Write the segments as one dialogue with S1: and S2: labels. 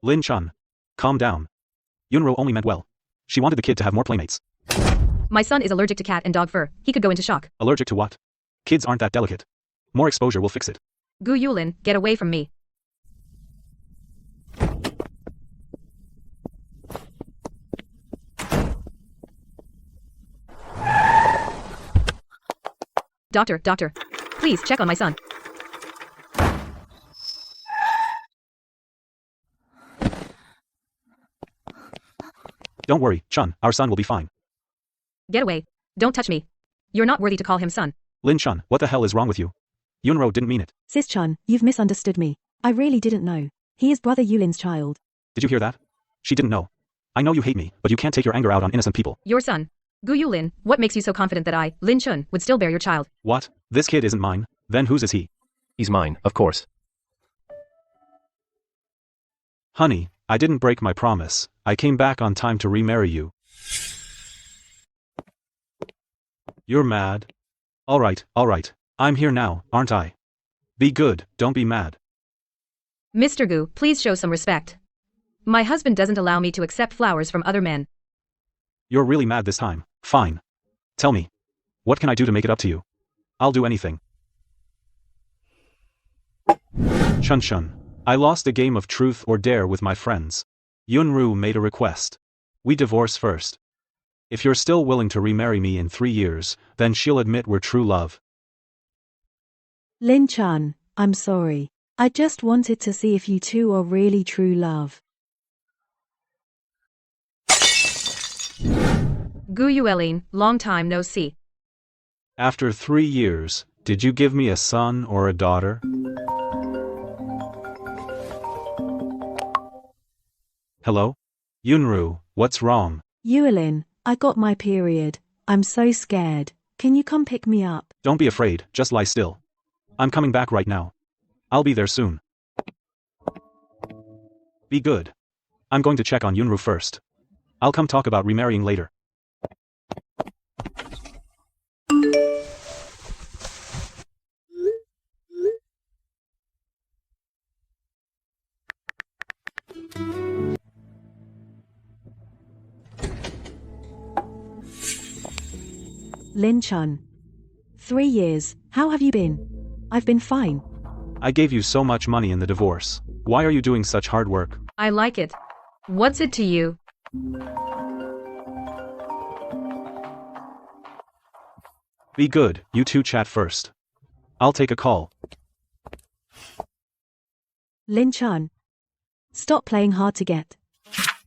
S1: Lin Chun. Calm down. Yunro only meant well. She wanted the kid to have more playmates.
S2: My son is allergic to cat and dog fur. He could go into shock.
S1: Allergic to what? Kids aren't that delicate. More exposure will fix it.
S2: Gu Yulin, get away from me. Doctor, please check on my son.
S1: Don't worry, Chun, our son will be fine.
S2: Get away. Don't touch me. You're not worthy to call him son.
S1: Lin Chun, what the hell is wrong with you? Yunro didn't mean it.
S3: Sis Chun, you've misunderstood me. I really didn't know. He is brother Yulin's child.
S1: Did you hear that? She didn't know. I know you hate me, but you can't take your anger out on innocent people.
S2: Your son. Gu Yulin, what makes you so confident that I, Lin Chun, would still bear your child?
S1: What? This kid isn't mine. Then whose is he?
S4: He's mine, of course.
S1: Honey, I didn't break my promise. I came back on time to remarry you. You're mad? Alright. I'm here now, aren't I? Be good, don't be mad.
S2: Mr. Gu, please show some respect. My husband doesn't allow me to accept flowers from other men.
S1: You're really mad this time. Fine. Tell me. What can I do to make it up to you? I'll do anything. Chun. I lost a game of truth or dare with my friends. Yunru made a request. We divorce first. If you're still willing to remarry me in 3 years, then she'll admit we're true love.
S3: Lin Chun, I'm sorry. I just wanted to see if you two are really true love.
S2: Gu Yuelin, long time no see.
S1: After 3 years, did you give me a son or a daughter? Hello? Yunru, what's wrong?
S3: Yuelin, I got my period. I'm so scared. Can you come pick me up?
S1: Don't be afraid, just lie still. I'm coming back right now. I'll be there soon. Be good. I'm going to check on Yunru first. I'll come talk about remarrying later.
S3: Lin Chun. 3 years, how have you been? I've been fine.
S1: I gave you so much money in the divorce. Why are you doing such hard work?
S2: I like it. What's it to you?
S1: Be good, you two chat first. I'll take a call.
S3: Lin Chun. Stop playing hard to get.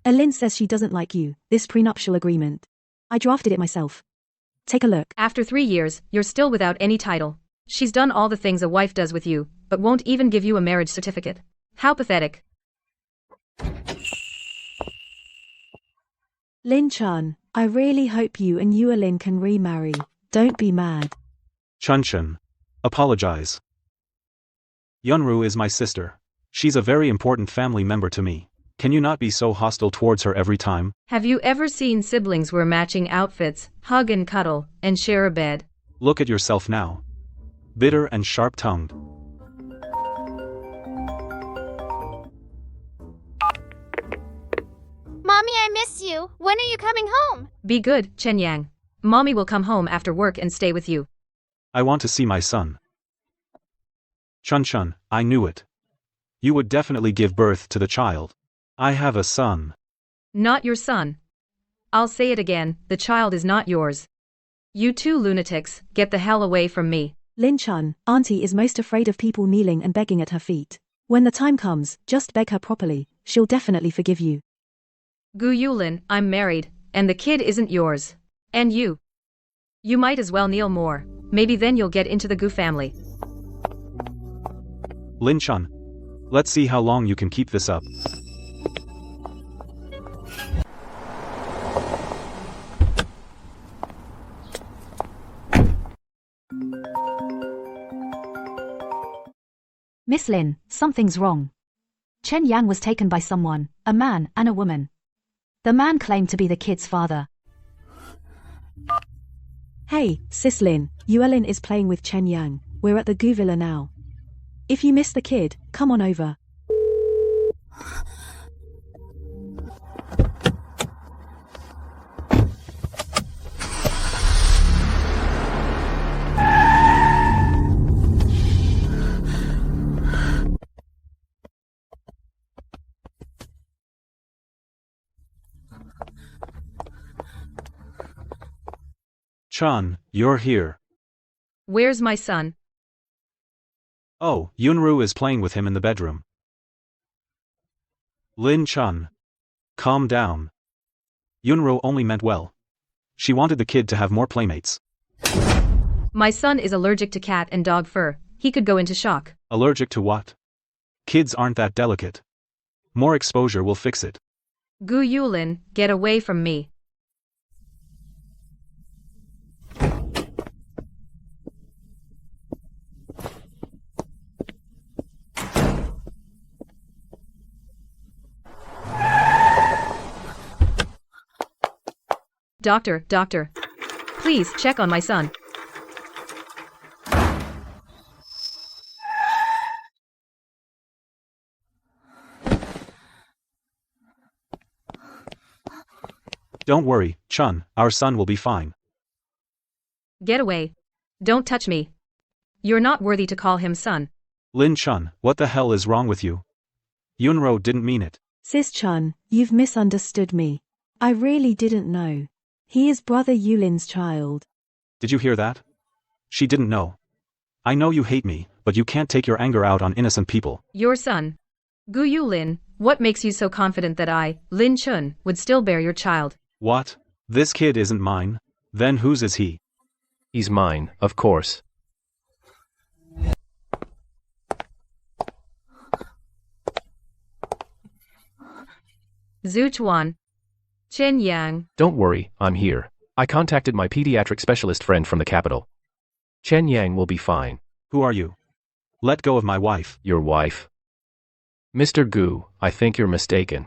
S3: Lin says she doesn't like you, this prenuptial agreement. I drafted it myself. Take a look.
S2: After 3 years, you're still without any title. She's done all the things a wife does with you, but won't even give you a marriage certificate. How pathetic.
S3: Lin Chun, I really hope you and Yuelin can remarry. Don't be mad.
S1: Chun. Apologize. Yunru is my sister. She's a very important family member to me. Can you not be so hostile towards her every time?
S2: Have you ever seen siblings wear matching outfits, hug and cuddle, and share a bed?
S1: Look at yourself now. Bitter and sharp-tongued.
S5: Mommy, I miss you. When are you coming home?
S2: Be good, Chen Yang. Mommy will come home after work and stay with you.
S1: I want to see my son. Chun, I knew it. You would definitely give birth to the child. I have a son.
S2: Not your son. I'll say it again, the child is not yours. You two lunatics, get the hell away from me.
S3: Lin Chun, Auntie is most afraid of people kneeling and begging at her feet. When the time comes, just beg her properly, she'll definitely forgive you.
S2: Gu Yulin, I'm married, and the kid isn't yours. And you. You might as well kneel more. Maybe then you'll get into the Gu family.
S1: Lin Chun. Let's see how long you can keep this up.
S6: Miss Lin, something's wrong. Chen Yang was taken by someone, a man and a woman. The man claimed to be the kid's father.
S3: Hey, Sis Lin, Yuelin is playing with Chen Yang. We're at the Gu Villa now. If you miss the kid, come on over.
S1: Chun, you're here.
S2: Where's my son?
S1: Oh, Yunru is playing with him in the bedroom. Lin Chun. Calm down. Yunru only meant well. She wanted the kid to have more playmates.
S2: My son is allergic to cat and dog fur. He could go into shock.
S1: Allergic to what? Kids aren't that delicate. More exposure will fix it.
S2: Gu Yulin, get away from me. Doctor, please check on my son.
S1: Don't worry, Chun, our son will be fine.
S2: Get away. Don't touch me. You're not worthy to call him son.
S1: Lin Chun, what the hell is wrong with you? Yunro didn't mean it.
S3: Sis Chun, you've misunderstood me. I really didn't know. He is Brother Yulin's child.
S1: Did you hear that? She didn't know. I know you hate me, but you can't take your anger out on innocent people.
S2: Your son. Gu Yulin, what makes you so confident that I, Lin Chun, would still bear your child?
S1: What? This kid isn't mine? Then whose is he?
S4: He's mine, of course.
S2: Zhu Chuan. Chen Yang.
S4: Don't worry, I'm here. I contacted my pediatric specialist friend from the capital. Chen Yang will be fine.
S1: Who are you? Let go of my wife.
S4: Your wife? Mr. Gu, I think you're mistaken.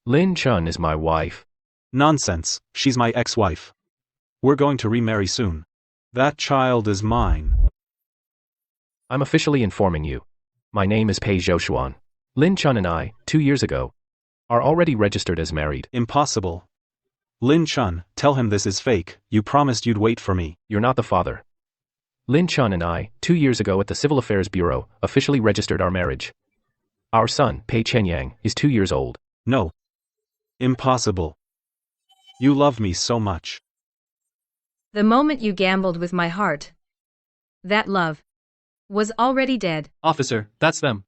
S4: Lin Chun is my wife.
S1: Nonsense, she's my ex-wife. We're going to remarry soon. That child is mine.
S4: I'm officially informing you. My name is Pei Zhoushuan. Lin Chun and I, 2 years ago, are already registered as married.
S1: Impossible. Lin Chun, tell him this is fake. You promised you'd wait for me.
S4: You're not the father. Lin Chun and I, 2 years ago at the Civil Affairs Bureau, officially registered our marriage. Our son, Pei Chenyang, is 2 years old.
S1: No. Impossible. You love me so much.
S2: The moment you gambled with my heart, that love was already dead.
S7: Officer, that's them.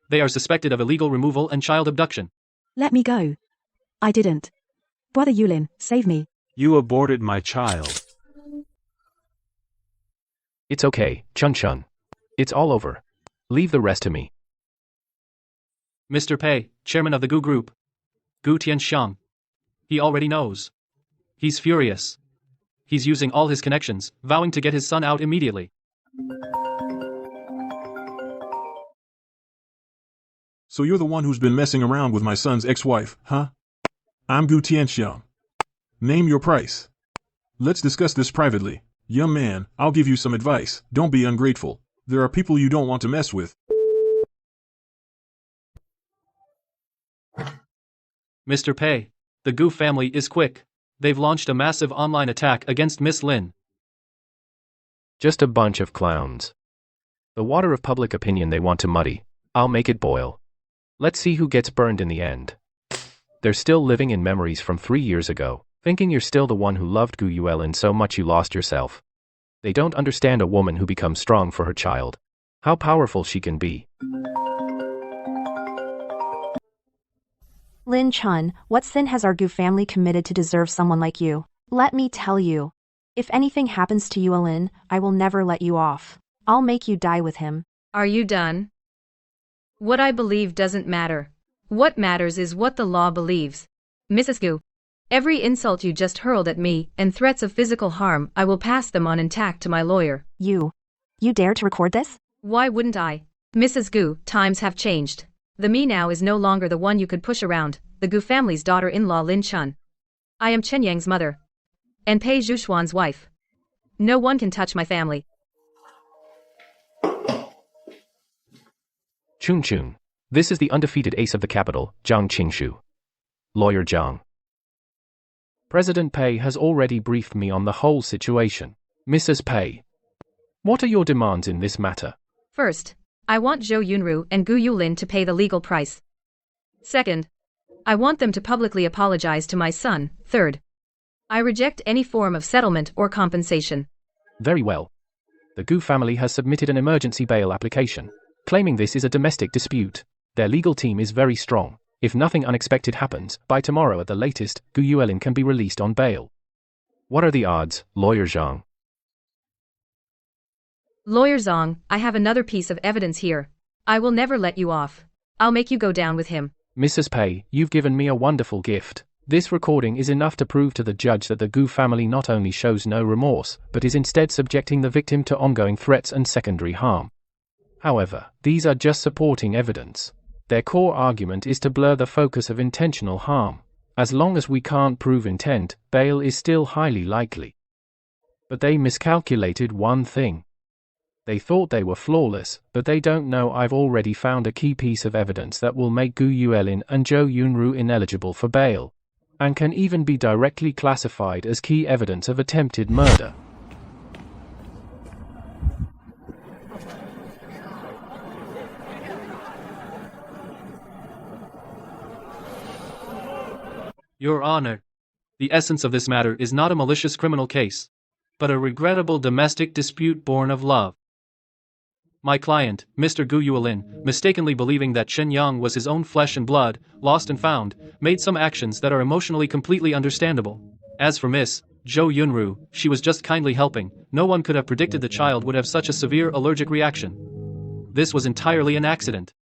S7: They are suspected of illegal removal and child abduction.
S3: Let me go. I didn't. Brother Yulin, save me.
S1: You aborted my child.
S4: It's okay, Chun Chun. It's all over. Leave the rest to me.
S7: Mr. Pei, chairman of the Gu Group. Gu Tianxiang. He already knows. He's furious. He's using all his connections, vowing to get his son out immediately.
S8: So you're the one who's been messing around with my son's ex-wife, huh? I'm Gu Tianxiang. Name your price. Let's discuss this privately. Young man, I'll give you some advice. Don't be ungrateful. There are people you don't want to mess with.
S7: Mr. Pei, the Gu family is quick. They've launched a massive online attack against Miss Lin.
S4: Just a bunch of clowns. The water of public opinion they want to muddy. I'll make it boil. Let's see who gets burned in the end. They're still living in memories from 3 years ago, thinking you're still the one who loved Gu Yuelin so much you lost yourself. They don't understand a woman who becomes strong for her child. How powerful she can be.
S9: Lin Chun, what sin has our Gu family committed to deserve someone like you? Let me tell you. If anything happens to Yuelin, I will never let you off. I'll make you die with him.
S2: Are you done? What I believe doesn't matter. What matters is what the law believes. Mrs. Gu, every insult you just hurled at me and threats of physical harm, I will pass them on intact to my lawyer.
S9: You dare to record this?
S2: Why wouldn't I? Mrs. Gu, times have changed. The me now is no longer the one you could push around, the Gu family's daughter-in-law Lin Chun. I am Chen Yang's mother. And Pei Zhoushuan's wife. No one can touch my family.
S4: Chun Chun. This is the undefeated ace of the capital, Zhang Qingshu. Lawyer Zhang. President Pei has already briefed me on the whole situation. Mrs. Pei, what are your demands in this matter?
S2: First, I want Zhou Yunru and Gu Yulin to pay the legal price. Second, I want them to publicly apologize to my son. Third, I reject any form of settlement or compensation.
S4: Very well. The Gu family has submitted an emergency bail application, claiming this is a domestic dispute. Their legal team is very strong. If nothing unexpected happens, by tomorrow at the latest, Gu Yuelin can be released on bail. What are the odds, Lawyer Zhang?
S2: Lawyer Zhang, I have another piece of evidence here. I will never let you off. I'll make you go down with him.
S4: Mrs. Pei, you've given me a wonderful gift. This recording is enough to prove to the judge that the Gu family not only shows no remorse, but is instead subjecting the victim to ongoing threats and secondary harm. However, these are just supporting evidence. Their core argument is to blur the focus of intentional harm. As long as we can't prove intent, bail is still highly likely. But they miscalculated one thing. They thought they were flawless, but they don't know I've already found a key piece of evidence that will make Gu Yuelin and Zhou Yunru ineligible for bail, and can even be directly classified as key evidence of attempted murder.
S7: Your Honor, the essence of this matter is not a malicious criminal case, but a regrettable domestic dispute born of love. My client, Mr. Gu Yuelin, mistakenly believing that Chen Yang was his own flesh and blood, lost and found, made some actions that are emotionally completely understandable. As for Miss Zhou Yunru, she was just kindly helping. No one could have predicted the child would have such a severe allergic reaction. This was entirely an accident.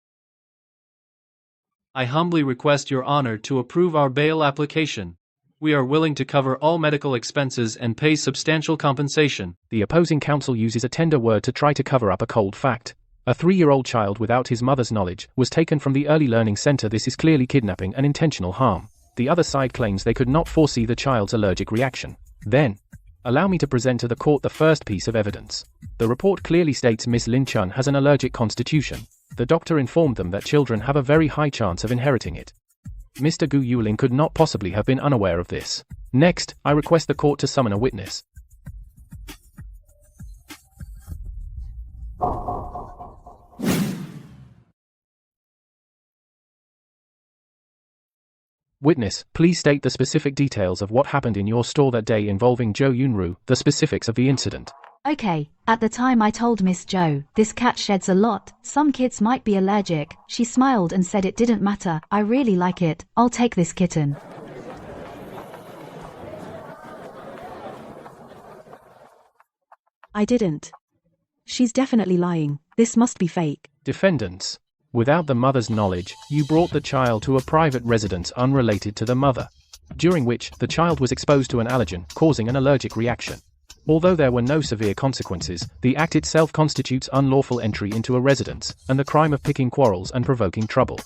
S7: I humbly request Your Honor to approve our bail application. We are willing to cover all medical expenses and pay substantial compensation.
S4: The opposing counsel uses a tender word to try to cover up a cold fact. A 3-year-old child without his mother's knowledge was taken from the early learning center. This is clearly kidnapping and intentional harm. The other side claims they could not foresee the child's allergic reaction. Then, allow me to present to the court the first piece of evidence. The report clearly states Miss Lin Chun has an allergic constitution. The doctor informed them that children have a very high chance of inheriting it. Mr. Gu Yuelin could not possibly have been unaware of this. Next, I request the court to summon a witness. Witness, please state the specific details of what happened in your store that day involving Zhou Yunru, the specifics of the incident.
S6: Okay, at the time I told Miss Zhou, this cat sheds a lot, some kids might be allergic. She smiled and said it didn't matter, I really like it, I'll take this kitten.
S3: I didn't. She's definitely lying. This must be fake.
S4: Defendants, without the mother's knowledge, you brought the child to a private residence unrelated to the mother, during which the child was exposed to an allergen, causing an allergic reaction. Although there were no severe consequences, the act itself constitutes unlawful entry into a residence, and the crime of picking quarrels and provoking trouble.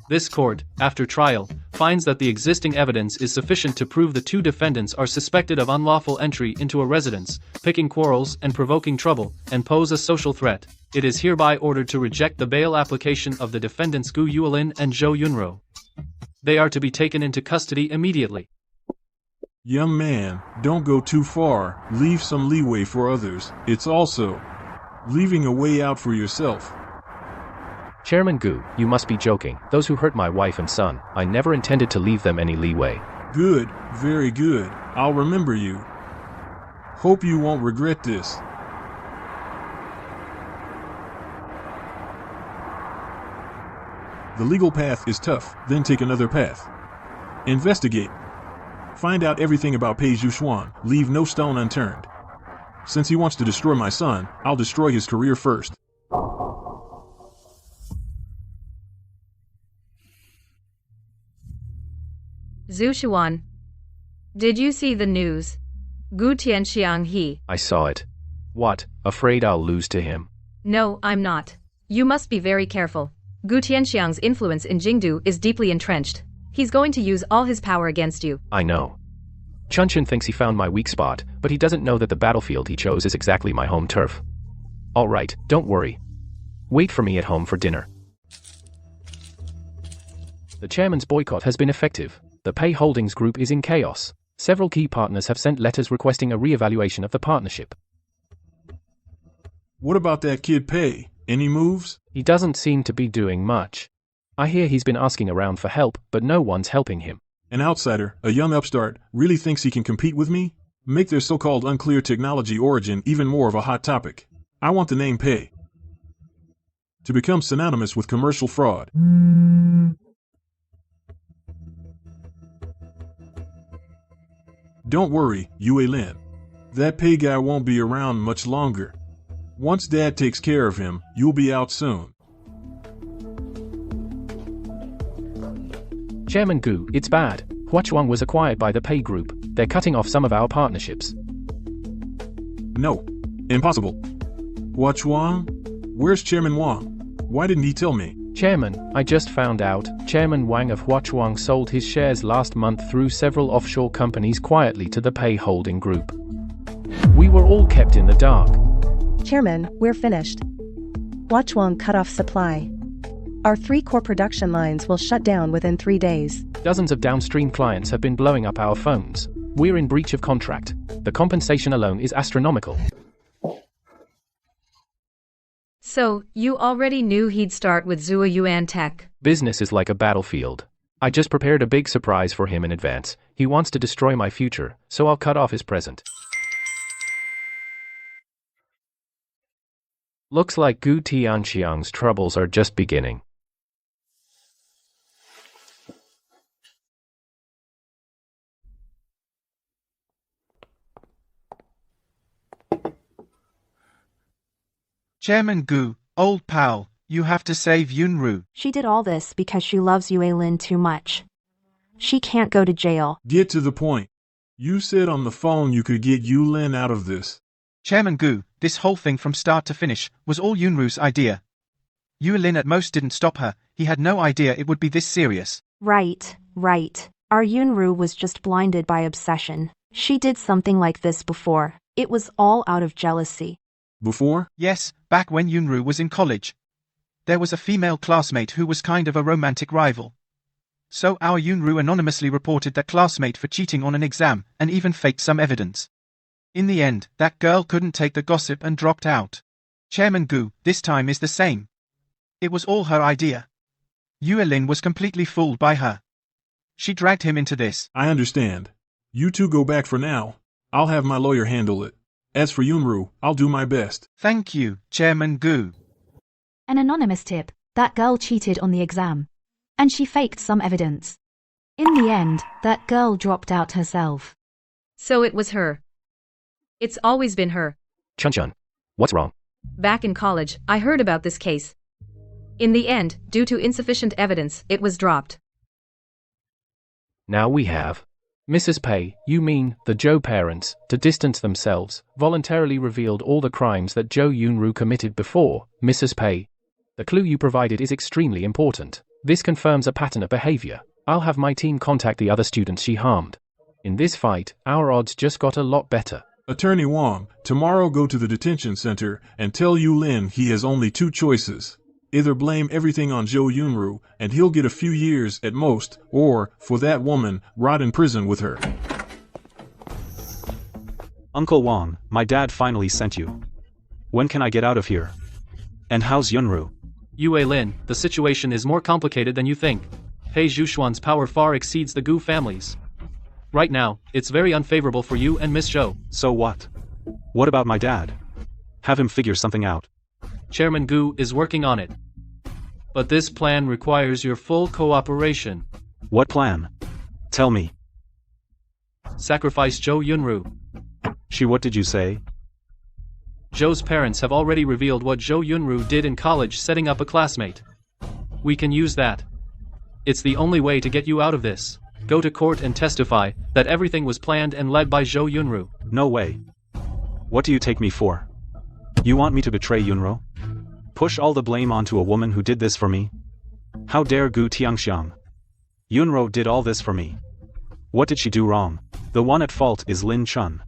S7: This court, after trial, finds that the existing evidence is sufficient to prove the two defendants are suspected of unlawful entry into a residence, picking quarrels and provoking trouble, and pose a social threat. It is hereby ordered to reject the bail application of the defendants Gu Yuelin and Zhou Yunru. They are to be taken into custody immediately.
S8: Young man, don't go too far. Leave some leeway for others. It's also leaving a way out for yourself.
S4: Chairman Gu, you must be joking. Those who hurt my wife and son, I never intended to leave them any leeway.
S8: Good, very good. I'll remember you. Hope you won't regret this. The legal path is tough, then take another path. Investigate. Find out everything about Pei Zhuxuan. Leave no stone unturned. Since he wants to destroy my son, I'll destroy his career first.
S2: Zhuxuan, did you see the news? Gu Tianxiang he.
S4: I saw it. What, afraid I'll lose to him?
S2: No, I'm not. You must be very careful. Gu Tianxiang's influence in Jingdu is deeply entrenched. He's going to use all his power against you.
S4: I know. Chunchen thinks he found my weak spot, but he doesn't know that the battlefield he chose is exactly my home turf. Alright, don't worry. Wait for me at home for dinner. The chairman's boycott has been effective. The Pei Holdings Group is in chaos. Several key partners have sent letters requesting a re-evaluation of the partnership.
S8: What about that kid Pei? Any moves?
S4: He doesn't seem to be doing much. I hear he's been asking around for help, but no one's helping him.
S8: An outsider, a young upstart, really thinks he can compete with me? Make their so-called unclear technology origin even more of a hot topic. I want the name Pay to become synonymous with commercial fraud. Don't worry, Yue Lin. That Pay guy won't be around much longer. Once Dad takes care of him, you'll be out soon.
S4: Chairman Gu, it's bad. Huachuang was acquired by the Pay Group. They're cutting off some of our partnerships.
S8: No. Impossible. Huachuang? Where's Chairman Wang? Why didn't he tell me?
S4: Chairman, I just found out, Chairman Wang of Huachuang sold his shares last month through several offshore companies quietly to the Pay Holding Group. We were all kept in the dark.
S10: Chairman, we're finished. Huachuang cut off supply. Our 3 core production lines will shut down within 3 days.
S4: Dozens of downstream clients have been blowing up our phones. We're in breach of contract. The compensation alone is astronomical.
S2: So, you already knew he'd start with Zhou Yuan Tech.
S4: Business is like a battlefield. I just prepared a big surprise for him in advance. He wants to destroy my future, so I'll cut off his present. Looks like Gu Tianxiang's troubles are just beginning.
S11: Chairman Gu, old pal, you have to save Yunru.
S9: She did all this because she loves Yue Lin too much. She can't go to jail.
S8: Get to the point. You said on the phone you could get Yu Lin out of this.
S11: Chairman Gu, this whole thing from start to finish was all Yunru's idea. Yue Lin at most didn't stop her. He had no idea it would be this serious.
S9: Right. Our Yunru was just blinded by obsession. She did something like this before. It was all out of jealousy.
S8: Before?
S11: Yes, back when Yunru was in college. There was a female classmate who was kind of a romantic rival. So our Yunru anonymously reported that classmate for cheating on an exam and even faked some evidence. In the end, that girl couldn't take the gossip and dropped out. Chairman Gu, this time is the same. It was all her idea. Yue Lin was completely fooled by her. She dragged him into this.
S8: I understand. You two go back for now. I'll have my lawyer handle it. As for Yunru, I'll do my best.
S11: Thank you, Chairman Gu.
S6: An anonymous tip, that girl cheated on the exam. And she faked some evidence. In the end, that girl dropped out herself.
S2: So it was her. It's always been her.
S4: Chun, what's wrong?
S2: Back in college, I heard about this case. In the end, due to insufficient evidence, it was dropped.
S4: Now we have. Mrs. Pei, you mean, the Zhou parents, to distance themselves, voluntarily revealed all the crimes that Zhou Yunru committed before, Mrs. Pei. The clue you provided is extremely important. This confirms a pattern of behavior. I'll have my team contact the other students she harmed. In this fight, our odds just got a lot better.
S8: Attorney Wang, tomorrow go to the detention center and tell Yu Lin he has only 2 choices. Either blame everything on Zhou Yunru, and he'll get a few years at most, or, for that woman, rot in prison with her.
S1: Uncle Wang, my dad finally sent you. When can I get out of here? And how's Yunru?
S7: Yue Lin, the situation is more complicated than you think. Pei Zhuxuan's power far exceeds the Gu family's. Right now, it's very unfavorable for you and Miss Zhou.
S1: So what? What about my dad? Have him figure something out.
S7: Chairman Gu is working on it. But this plan requires your full cooperation.
S1: What plan? Tell me.
S7: Sacrifice Zhou Yunru.
S1: What did you say?
S7: Zhou's parents have already revealed what Zhou Yunru did in college setting up a classmate. We can use that. It's the only way to get you out of this. Go to court and testify that everything was planned and led by Zhou Yunru.
S1: No way. What do you take me for? You want me to betray Yunru? Push all the blame onto a woman who did this for me? How dare Gu Tianxiang? Yunru did all this for me. What did she do wrong? The one at fault is Lin Chun.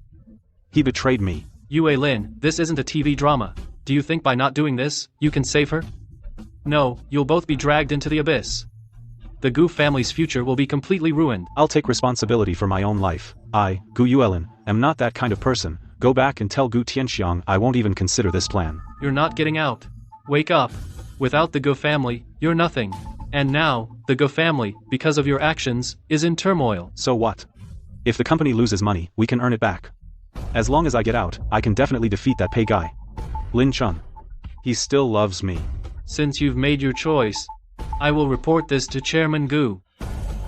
S1: He betrayed me.
S7: Yue Lin, this isn't a TV drama. Do you think by not doing this, you can save her? No, you'll both be dragged into the abyss. The Gu family's future will be completely ruined.
S1: I'll take responsibility for my own life. I, Gu Yuelin, am not that kind of person. Go back and tell Gu Tianxiang I won't even consider this plan.
S7: You're not getting out. Wake up. Without the Gu family, you're nothing. And now, the Gu family, because of your actions, is in turmoil.
S1: So what? If the company loses money, we can earn it back. As long as I get out, I can definitely defeat that Pei guy. Lin Chun. He still loves me.
S7: Since you've made your choice, I will report this to Chairman Gu.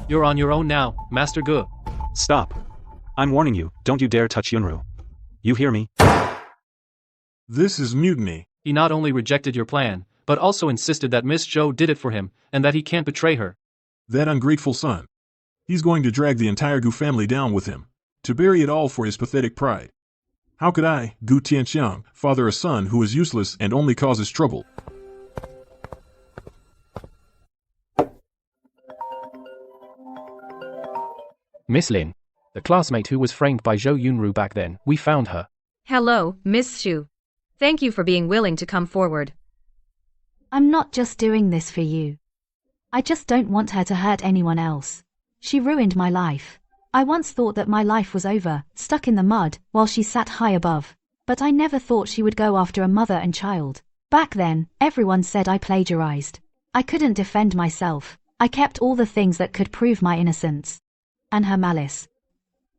S7: You're on your own now, Master Gu.
S1: Stop. I'm warning you, don't you dare touch Yunru. You hear me?
S8: This is mutiny.
S7: He not only rejected your plan, but also insisted that Miss Zhou did it for him, and that he can't betray her.
S8: That ungrateful son. He's going to drag the entire Gu family down with him, to bury it all for his pathetic pride. How could I, Gu Tianxiang, father a son who is useless and only causes trouble?
S4: Miss Lin, the classmate who was framed by Zhou Yunru back then, we found her.
S2: Hello, Miss Xu. Thank you for being willing to come forward.
S6: I'm not just doing this for you. I just don't want her to hurt anyone else. She ruined my life. I once thought that my life was over, stuck in the mud, while she sat high above. But I never thought she would go after a mother and child. Back then, everyone said I plagiarized. I couldn't defend myself. I kept all the things that could prove my innocence. And her malice.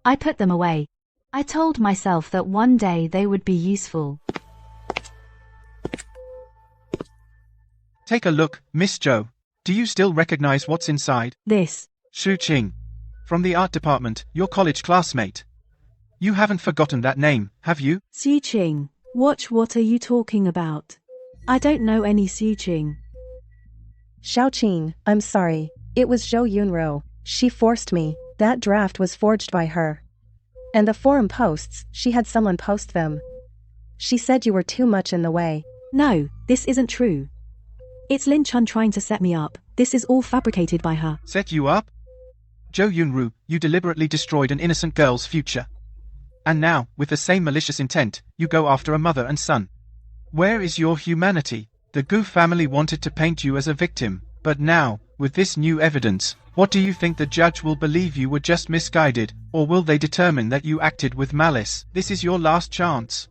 S6: I put them away. I told myself that one day they would be useful.
S11: Take a look, Miss Zhou. Do you still recognize what's inside?
S3: This.
S11: Shu Qing. From the art department, your college classmate. You haven't forgotten that name, have you?
S3: Xu Qing. What are you talking about? I don't know any Xu Qing.
S10: Xiaoqing, I'm sorry. It was Zhou Yunro. She forced me. That draft was forged by her. And the forum posts, she had someone post them. She said you were too much in the way.
S3: No, this isn't true. It's Lin Chun trying to set me up. This is all fabricated by her.
S11: Set you up? Zhou Yunru, you deliberately destroyed an innocent girl's future. And now, with the same malicious intent, you go after a mother and son. Where is your humanity? The Gu family wanted to paint you as a victim, but now, with this new evidence, what do you think the judge will believe you were just misguided, or will they determine that you acted with malice? This is your last chance.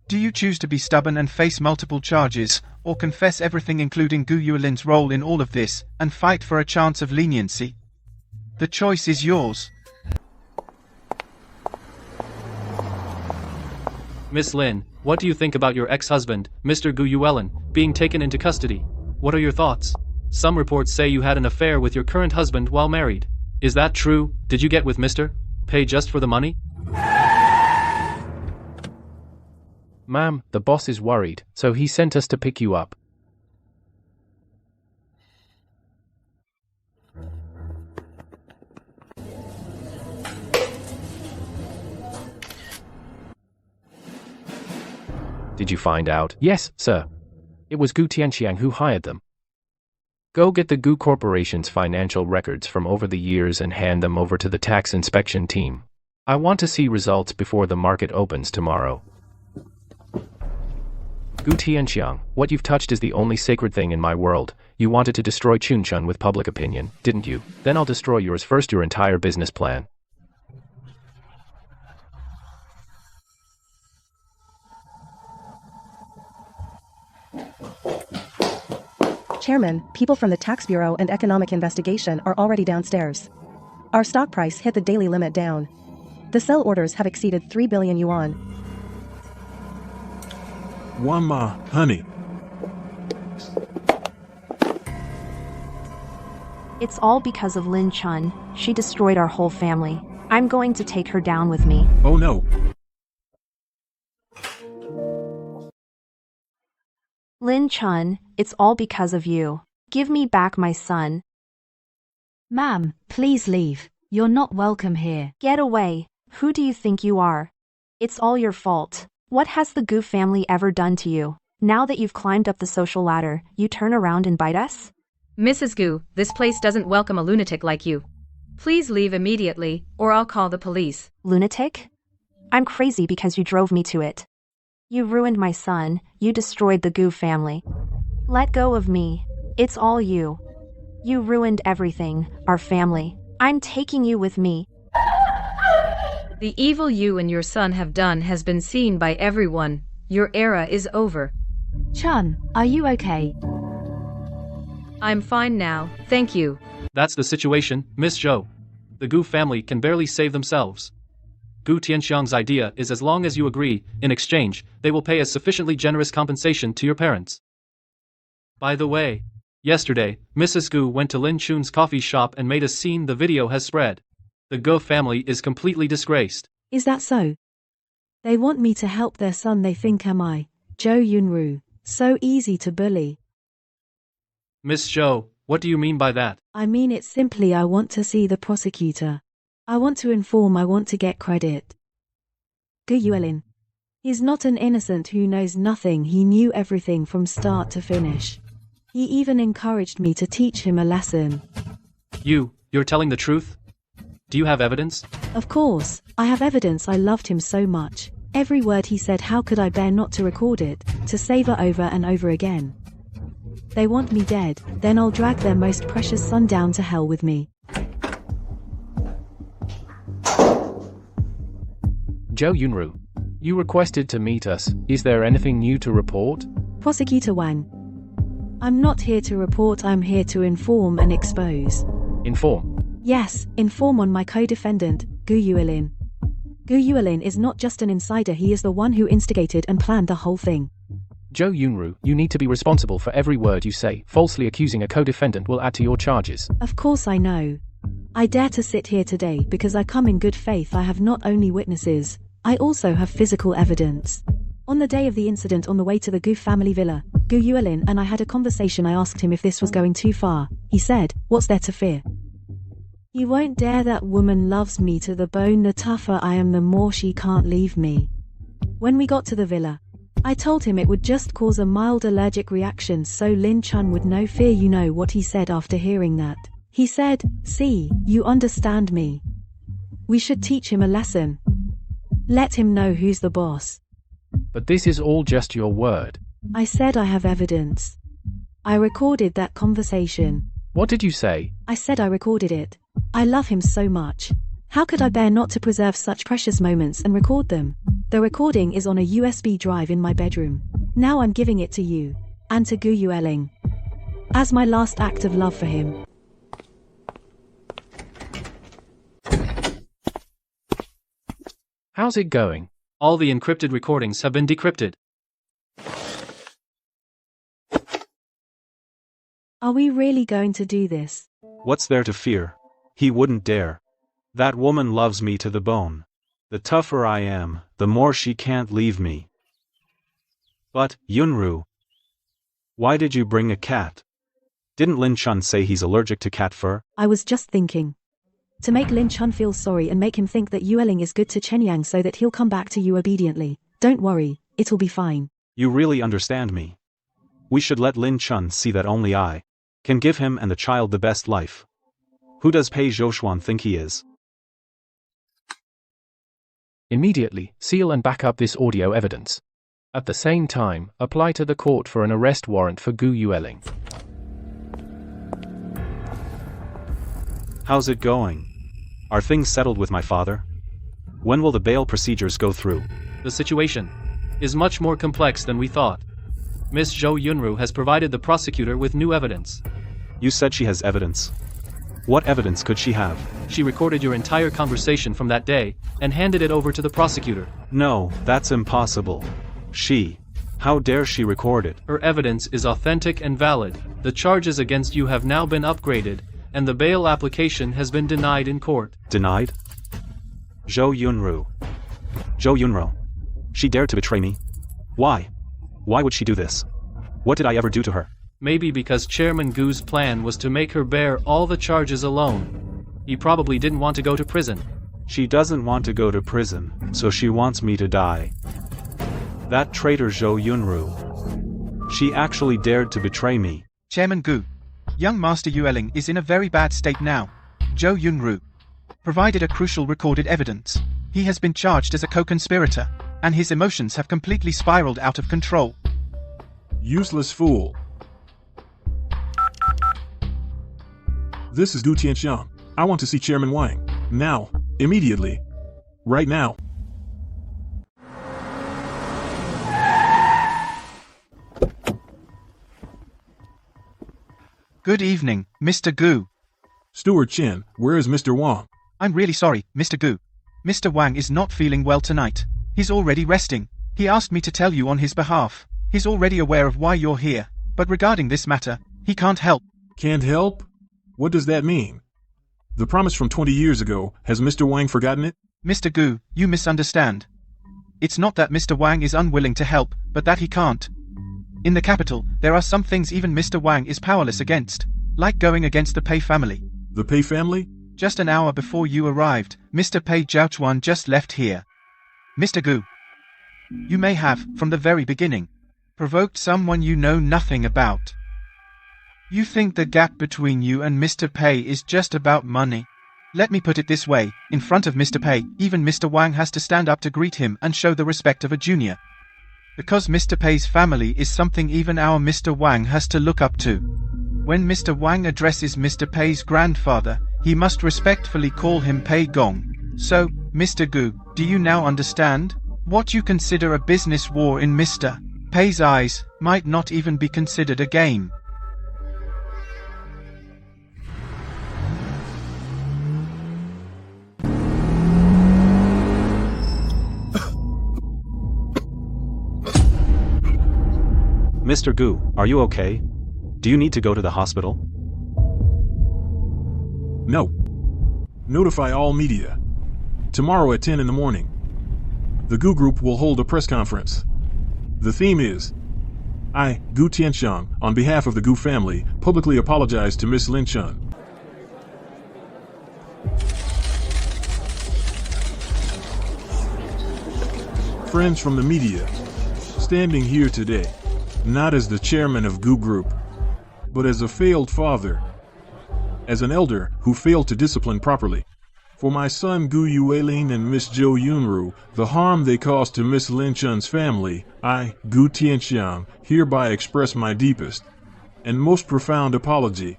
S11: Do you choose to be stubborn and face multiple charges, or confess everything including Gu Yuelin's role in all of this, and fight for a chance of leniency? The choice is yours.
S7: Miss Lin, what do you think about your ex-husband, Mr. Gu Yuelin, being taken into custody? What are your thoughts? Some reports say you had an affair with your current husband while married. Is that true? Did you get with Mr. Pei just for the money?
S4: Ma'am, the boss is worried, so he sent us to pick you up. Did you find out? Yes, sir. It was Gu Tianxiang who hired them. Go get the Gu Corporation's financial records from over the years and hand them over to the tax inspection team. I want to see results before the market opens tomorrow. Gu Tianxiang, what you've touched is the only sacred thing in my world. You wanted to destroy Chunchun with public opinion, didn't you? Then I'll destroy yours first, your entire business plan.
S10: Chairman, people from the Tax Bureau and Economic Investigation are already downstairs. Our stock price hit the daily limit down. The sell orders have exceeded 3 billion yuan.
S8: Wama, honey.
S9: It's all because of Lin Chun. She destroyed our whole family. I'm going to take her down with me.
S8: Oh no.
S9: Lin Chun, it's all because of you. Give me back my son.
S6: Ma'am, please leave. You're not welcome here.
S9: Get away. Who do you think you are? It's all your fault. What has the Gu family ever done to you? Now that you've climbed up the social ladder, you turn around and bite us?
S2: Mrs. Gu, this place doesn't welcome a lunatic like you. Please leave immediately, or I'll call the police.
S9: Lunatic? I'm crazy because you drove me to it. You ruined my son, you destroyed the Gu family. Let go of me. It's all you. You ruined everything, our family. I'm taking you with me.
S2: The evil you and your son have done has been seen by everyone. Your era is over.
S6: Chun, are you okay?
S2: I'm fine now, thank you.
S7: That's the situation, Miss Zhou. The Gu family can barely save themselves. Gu Tianxiang's idea is as long as you agree, in exchange, they will pay a sufficiently generous compensation to your parents. By the way, yesterday, Mrs. Gu went to Lin Chun's coffee shop and made a scene. The video has spread. The Gu family is completely disgraced.
S3: Is that so? They want me to help their son, they think am I, Zhou Yunru, so easy to bully.
S7: Miss Zhou, what do you mean by that?
S3: I mean it simply, I want to see the prosecutor. I want to inform, I want to get credit. Gu Yuelin. He's not an innocent who knows nothing, he knew everything from start to finish. He even encouraged me to teach him a lesson.
S7: You're telling the truth? Do you have evidence?
S3: Of course, I have evidence. I loved him so much. Every word he said, how could I bear not to record it, to savor over and over again? They want me dead, then I'll drag their most precious son down to hell with me.
S4: Zhou Yunru, you requested to meet us. Is there anything new to report?
S3: Prosecutor Wang. I'm not here to report, I'm here to inform and expose.
S4: Inform.
S3: Yes, inform on my co-defendant, Gu Yuelin. Gu Yuelin is not just an insider, he is the one who instigated and planned the whole thing.
S4: Zhou Yunru, you need to be responsible for every word you say. Falsely accusing a co-defendant will add to your charges.
S3: Of course I know. I dare to sit here today because I come in good faith. I have not only witnesses, I also have physical evidence. On the day of the incident on the way to the Gu family villa, Gu Yuelin and I had a conversation. I asked him if this was going too far. He said, "What's there to fear? You won't dare, that woman loves me to the bone. The tougher I am, the more she can't leave me." When we got to the villa, I told him it would just cause a mild allergic reaction so Lin Chun would no fear. You know what he said after hearing that? He said, "See, you understand me. We should teach him a lesson. Let him know who's the boss."
S4: But this is all just your word.
S3: I said I have evidence. I recorded that conversation.
S4: What did you say?
S3: I said I recorded it. I love him so much. How could I bear not to preserve such precious moments and record them? The recording is on a USB drive in my bedroom. Now I'm giving it to you, and to Gu Yueling, as my last act of love for him.
S4: How's it going?
S7: All the encrypted recordings have been decrypted.
S3: Are we really going to do this?
S1: What's there to fear? He wouldn't dare. That woman loves me to the bone. The tougher I am, the more she can't leave me. But, Yunru, why did you bring a cat? Didn't Lin Chun say he's allergic to cat fur?
S3: I was just thinking. To make Lin Chun feel sorry and make him think that Yueling is good to Chenyang so that he'll come back to you obediently. Don't worry, it'll be fine.
S1: You really understand me. We should let Lin Chun see that only I can give him and the child the best life. Who does Pei Zhoushuan think he is?
S4: Immediately, seal and back up this audio evidence. At the same time, apply to the court for an arrest warrant for Gu Yueling.
S1: How's it going? Are things settled with my father? When will the bail procedures go through?
S7: The situation is much more complex than we thought. Miss Zhou Yunru has provided the prosecutor with new evidence.
S1: You said she has evidence. What evidence could she have?
S7: She recorded your entire conversation from that day and handed it over to the prosecutor.
S1: No, that's impossible. How dare she record it?
S7: Her evidence is authentic and valid. The charges against you have now been upgraded, and the bail application has been denied in court.
S1: Denied? Zhou Yunru. She dared to betray me. Why? Why would she do this? What did I ever do to her?
S7: Maybe because Chairman Gu's plan was to make her bear all the charges alone. He probably didn't want to go to prison.
S1: She doesn't want to go to prison, so she wants me to die. That traitor Zhou Yunru. She actually dared to betray me.
S11: Chairman Gu, young Master Yueling is in a very bad state now. Zhou Yunru provided a crucial recorded evidence. He has been charged as a co-conspirator, and his emotions have completely spiraled out of control.
S8: Useless fool. This is Gu Tianxiang. I want to see Chairman Wang. Now. Immediately. Right now.
S11: Good evening, Mr. Gu.
S8: Steward Chen, where is Mr. Wang?
S11: I'm really sorry, Mr. Gu. Mr. Wang is not feeling well tonight. He's already resting. He asked me to tell you on his behalf. He's already aware of why you're here, but regarding this matter, he can't help.
S8: Can't help? What does that mean? The promise from 20 years ago, has Mr. Wang forgotten it?
S11: Mr. Gu, you misunderstand. It's not that Mr. Wang is unwilling to help, but that he can't. In the capital, there are some things even Mr. Wang is powerless against, like going against the Pei family.
S8: The Pei family?
S11: Just an hour before you arrived, Mr. Pei Jiaochuan just left here. Mr. Gu, you may have, from the very beginning, provoked someone you know nothing about. You think the gap between you and Mr. Pei is just about money. Let me put it this way, in front of Mr. Pei, even Mr. Wang has to stand up to greet him and show the respect of a junior. Because Mr. Pei's family is something even our Mr. Wang has to look up to. When Mr. Wang addresses Mr. Pei's grandfather, he must respectfully call him Pei Gong. So, Mr. Gu, do you now understand? What you consider a business war in Mr. Pei's eyes might not even be considered a game.
S1: Mr. Gu, are you okay? Do you need to go to the hospital?
S8: No. Notify all media. Tomorrow at 10 in the morning. The Gu Group will hold a press conference. The theme is, I, Gu Tianxiang, on behalf of the Gu family, publicly apologize to Miss Lin Chun. Friends from the media, standing here today, not as the chairman of Gu Group, but as a failed father, as an elder who failed to discipline properly. For my son Gu Yuelin and Miss Zhou Yunru, the harm they caused to Miss Lin Chun's family, I, Gu Tianxiang, hereby express my deepest and most profound apology.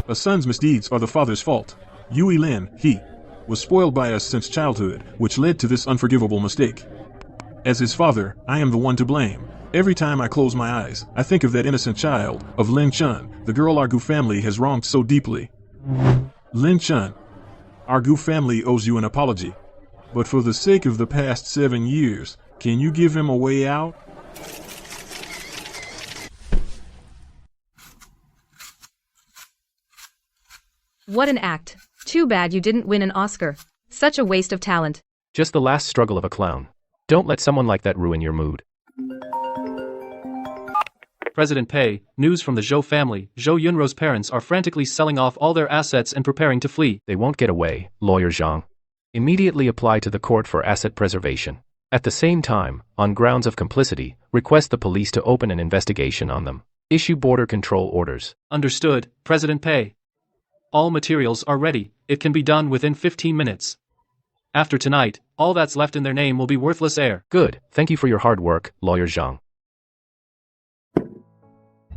S8: A son's misdeeds are the father's fault. Yui Lin, he, was spoiled by us since childhood, which led to this unforgivable mistake. As his father, I am the one to blame. Every time I close my eyes, I think of that innocent child, of Lin Chun, the girl our Gu family has wronged so deeply. Lin Chun, our Gu family owes you an apology. But for the sake of the past 7 years, can you give him a way out?
S2: What an act. Too bad you didn't win an Oscar. Such a waste of talent.
S4: Just the last struggle of a clown. Don't let someone like that ruin your mood.
S7: President Pei, news from the Zhou family. Zhou Yunrou's parents are frantically selling off all their assets and preparing to flee.
S4: They won't get away, Lawyer Zhang. Immediately apply to the court for asset preservation. At the same time, on grounds of complicity, request the police to open an investigation on them. Issue border control orders.
S7: Understood, President Pei. All materials are ready. It can be done within 15 minutes. After tonight, all that's left in their name will be worthless air.
S4: Good. Thank you for your hard work, Lawyer Zhang.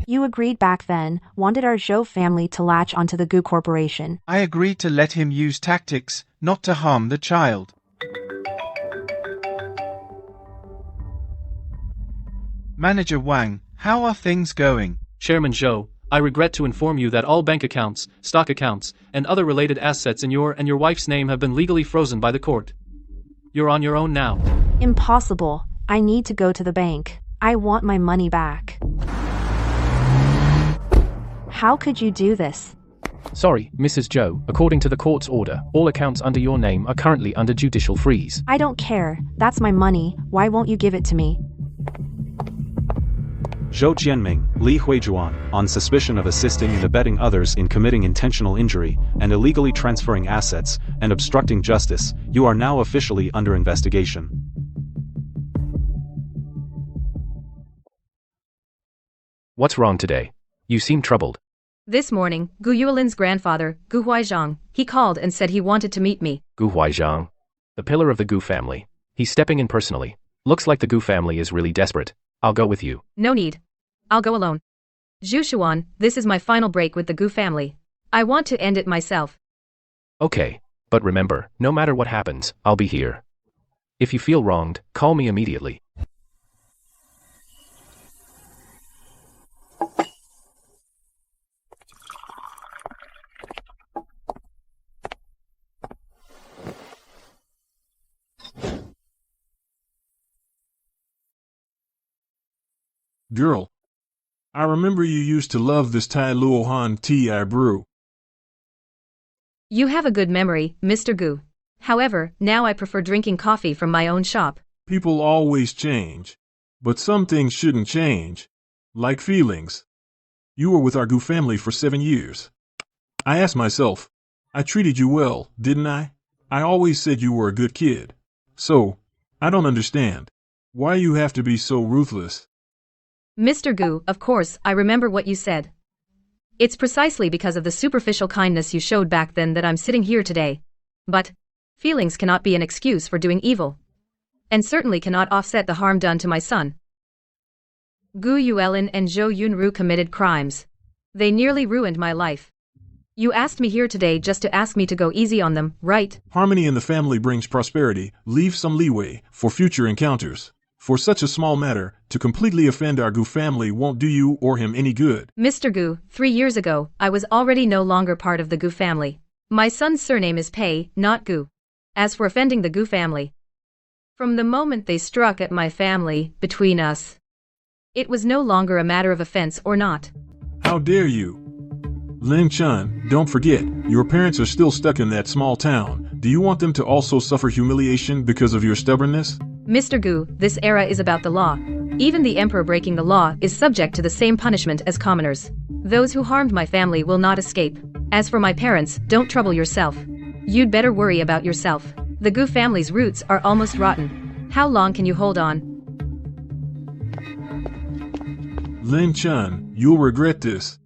S9: You agreed back then, wanted our Zhou family to latch onto the Gu Corporation.
S11: I agreed to let him use tactics, not to harm the child. Manager Wang, how are things going?
S7: Chairman Zhou, I regret to inform you that all bank accounts, stock accounts, and other related assets in your and your wife's name have been legally frozen by the court. You're on your own now.
S9: Impossible. I need to go to the bank. I want my money back. How could you do this?
S4: Sorry, Mrs. Zhou, according to the court's order, all accounts under your name are currently under judicial freeze.
S9: I don't care. That's my money. Why won't you give it to me?
S1: Zhou Jianming, Li Huijuan, on suspicion of assisting and abetting others in committing intentional injury, and illegally transferring assets, and obstructing justice, you are now officially under investigation.
S4: What's wrong today? You seem troubled.
S2: This morning, Gu Yuelin's grandfather, Gu Huizhang, he called and said he wanted to meet me.
S4: Gu Huizhang, the pillar of the Gu family. He's stepping in personally. Looks like the Gu family is really desperate. I'll go with you.
S2: No need. I'll go alone. Zhu Xuan, this is my final break with the Gu family. I want to end it myself.
S4: Okay, but remember, no matter what happens, I'll be here. If you feel wronged, call me immediately.
S8: Girl, I remember you used to love this Tai Luohan tea I brew.
S2: You have a good memory, Mr. Gu. However, now I prefer drinking coffee from my own shop.
S8: People always change, but some things shouldn't change. Like feelings. You were with our Gu family for 7 years. I asked myself, I treated you well, didn't I? I always said you were a good kid. So, I don't understand. Why you have to be so ruthless?
S2: Mr. Gu, of course, I remember what you said. It's precisely because of the superficial kindness you showed back then that I'm sitting here today. But, feelings cannot be an excuse for doing evil. And certainly cannot offset the harm done to my son. Gu Yuelin and Zhou Yunru committed crimes. They nearly ruined my life. You asked me here today just to ask me to go easy on them, right?
S8: Harmony in the family brings prosperity. Leave some leeway for future encounters. For such a small matter, to completely offend our Gu family won't do you or him any good.
S2: Mr. Gu, 3 years ago, I was already no longer part of the Gu family. My son's surname is Pei, not Gu. As for offending the Gu family, from the moment they struck at my family, between us, it was no longer a matter of offense or not.
S8: How dare you? Lin Chun, don't forget, your parents are still stuck in that small town. Do you want them to also suffer humiliation because of your stubbornness?
S2: Mr. Gu, this era is about the law. Even the emperor breaking the law is subject to the same punishment as commoners. Those who harmed my family will not escape. As for my parents, don't trouble yourself. You'd better worry about yourself. The Gu family's roots are almost rotten. How long can you hold on?
S8: Lin Chun, you'll regret this.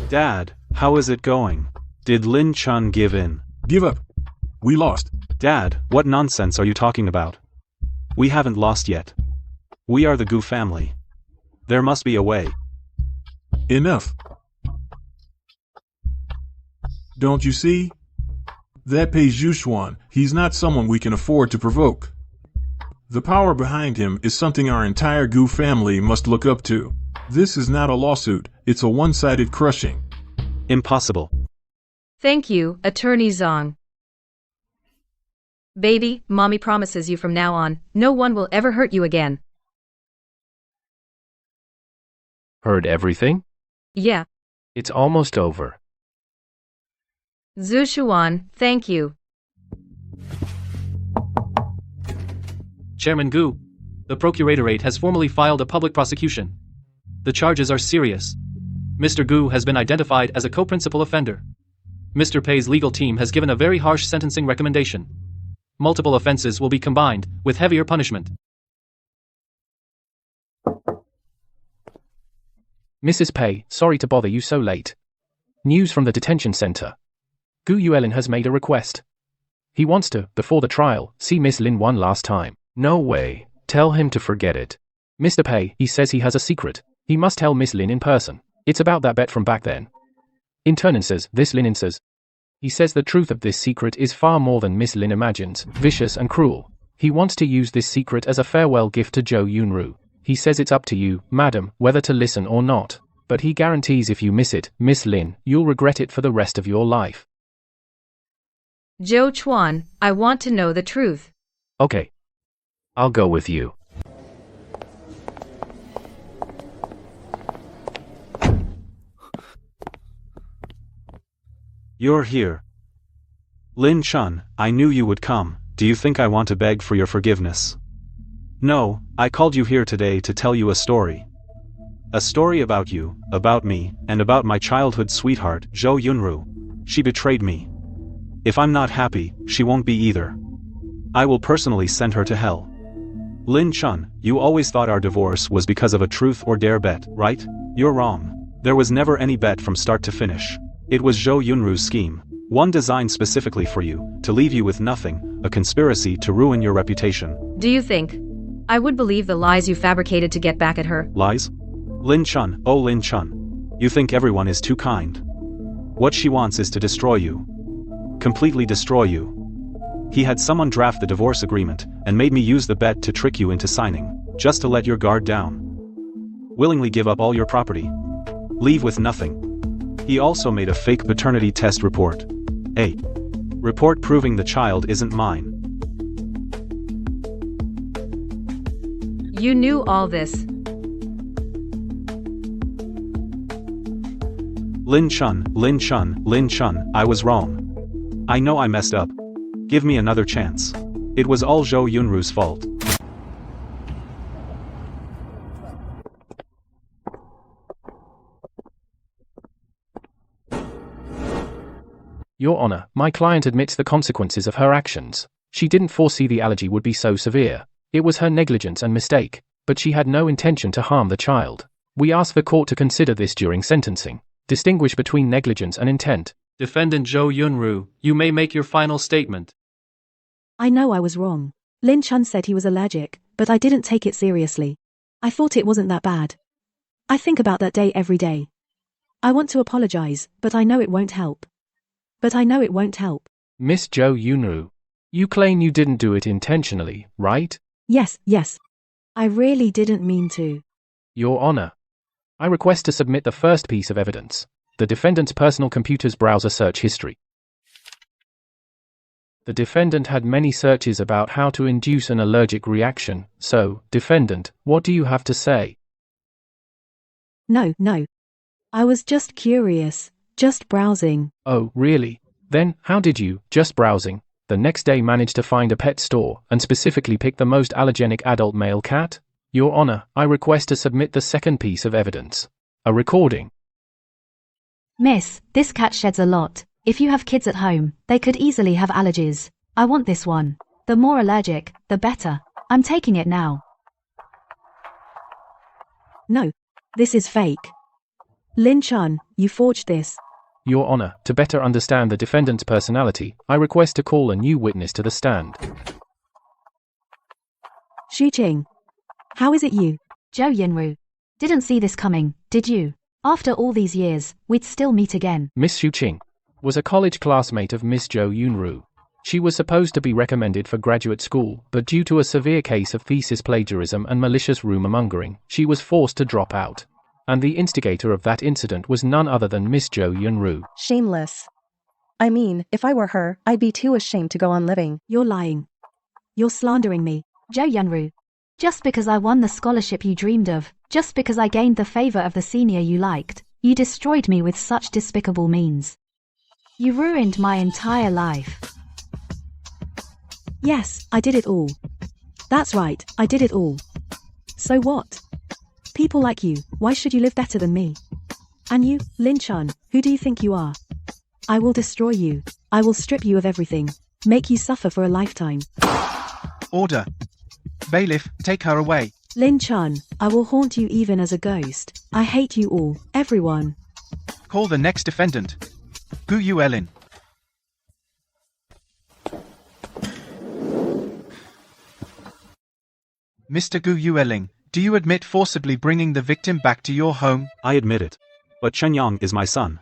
S1: Dad, how is it going? Did Lin Chun give in?
S8: Give up. We lost.
S1: Dad, what nonsense are you talking about? We haven't lost yet. We are the Gu family. There must be a way.
S8: Enough. Don't you see? That Pei Zhuxuan, he's not someone we can afford to provoke. The power behind him is something our entire Gu family must look up to. This is not a lawsuit, it's a one-sided crushing.
S1: Impossible.
S2: Thank you, Attorney Zhang. Baby, Mommy promises you from now on, no one will ever hurt you again.
S4: Heard everything?
S2: Yeah.
S4: It's almost over.
S2: Zhuxuan, thank you.
S7: Chairman Gu, the Procuratorate has formally filed a public prosecution. The charges are serious. Mr. Gu has been identified as a co-principal offender. Mr. Pei's legal team has given a very harsh sentencing recommendation. Multiple offenses will be combined, with heavier punishment.
S4: Mrs. Pei, sorry to bother you so late. News from the detention center. Gu Yuelin has made a request. He wants to, before the trial, see Miss Lin one last time. No way. Tell him to forget it. Mr. Pei, he says he has a secret. He must tell Miss Lin in person. It's about that bet from back then. Intern says, this Lin says. He says the truth of this secret is far more than Miss Lin imagines, vicious and cruel. He wants to use this secret as a farewell gift to Zhou Yunru. He says it's up to you, madam, whether to listen or not. But he guarantees if you miss it, Miss Lin, you'll regret it for the rest of your life.
S2: Zhou Chuan, I want to know the truth.
S4: Okay. I'll go with you.
S1: You're here. Lin Chun, I knew you would come. Do you think I want to beg for your forgiveness? No, I called you here today to tell you a story. A story about you, about me, and about my childhood sweetheart, Zhou Yunru. She betrayed me. If I'm not happy, she won't be either. I will personally send her to hell. Lin Chun, you always thought our divorce was because of a truth or dare bet, right? You're wrong. There was never any bet from start to finish. It was Zhou Yunru's scheme. One designed specifically for you, to leave you with nothing, a conspiracy to ruin your reputation.
S2: Do you think I would believe the lies you fabricated to get back at her?
S1: Lies? Lin Chun, oh Lin Chun. You think everyone is too kind. What she wants is to destroy you. Completely destroy you. He had someone draft the divorce agreement, and made me use the bet to trick you into signing, just to let your guard down. Willingly give up all your property. Leave with nothing. He also made a fake paternity test report. A report proving the child isn't mine.
S2: You knew all this.
S1: Lin Chun, I was wrong. I know I messed up. Give me another chance. It was all Zhou Yunru's fault.
S4: Your Honor, my client admits the consequences of her actions. She didn't foresee the allergy would be so severe. It was her negligence and mistake, but she had no intention to harm the child. We ask the court to consider this during sentencing. Distinguish between negligence and intent.
S7: Defendant Zhou Yunru, you may make your final statement.
S3: I know I was wrong. Lin Chun said he was allergic, but I didn't take it seriously. I thought it wasn't that bad. I think about that day every day. I want to apologize, but I know it won't help.
S4: Miss Zhou Yunru, you claim you didn't do it intentionally, right?
S3: Yes. I really didn't mean to.
S4: Your Honor, I request to submit the first piece of evidence, the defendant's personal computer's browser search history. The defendant had many searches about how to induce an allergic reaction, so, defendant, what do you have to say?
S3: No. I was just curious, just browsing.
S4: Oh, really? Then, how did you, just browsing, the next day manage to find a pet store and specifically pick the most allergenic adult male cat? Your Honor, I request to submit the second piece of evidence, a recording.
S6: Miss, this cat sheds a lot. If you have kids at home, they could easily have allergies. I want this one. The more allergic, the better. I'm taking it now.
S3: No, this is fake. Lin Chun, you forged this.
S4: Your Honor, to better understand the defendant's personality, I request to call a new witness to the stand.
S3: Xu Qing. How is it you?
S6: Zhou Yunru. Didn't see this coming, did you? After all these years, we'd still meet again.
S4: Miss Xu Qing was a college classmate of Miss Zhou Yunru. She was supposed to be recommended for graduate school, but due to a severe case of thesis plagiarism and malicious rumor-mongering, she was forced to drop out. And the instigator of that incident was none other than Miss Zhou Yunru.
S10: Shameless. I mean, if I were her, I'd be too ashamed to go on living.
S3: You're lying. You're slandering me.
S6: Zhou Yunru. Just because I won the scholarship you dreamed of, just because I gained the favor of the senior you liked, you destroyed me with such despicable means. You ruined my entire life.
S3: Yes, I did it all. That's right, I did it all. So what? People like you, why should you live better than me? And you, Lin Chun, who do you think you are? I will destroy you. I will strip you of everything. Make you suffer for a lifetime.
S11: Order. Bailiff, take her away.
S3: Lin Chun, I will haunt you even as a ghost. I hate you all, everyone.
S11: Call the next defendant. Gu Yuelin. Mr. Gu Yueling, do you admit forcibly bringing the victim back to your home?
S1: I admit it. But Chen Yang is my son.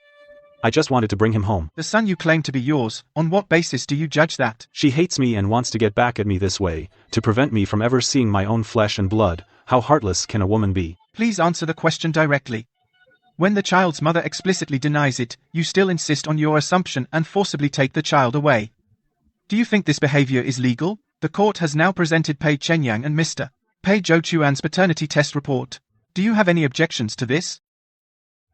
S1: I just wanted to bring him home.
S11: The son you claim to be yours, on what basis do you judge that?
S1: She hates me and wants to get back at me this way, to prevent me from ever seeing my own flesh and blood. How heartless can a woman be?
S11: Please answer the question directly. When the child's mother explicitly denies it, you still insist on your assumption and forcibly take the child away. Do you think this behavior is legal? The court has now presented Pei Chenyang and Mr. Pei Zhouchuan's paternity test report. Do you have any objections to this?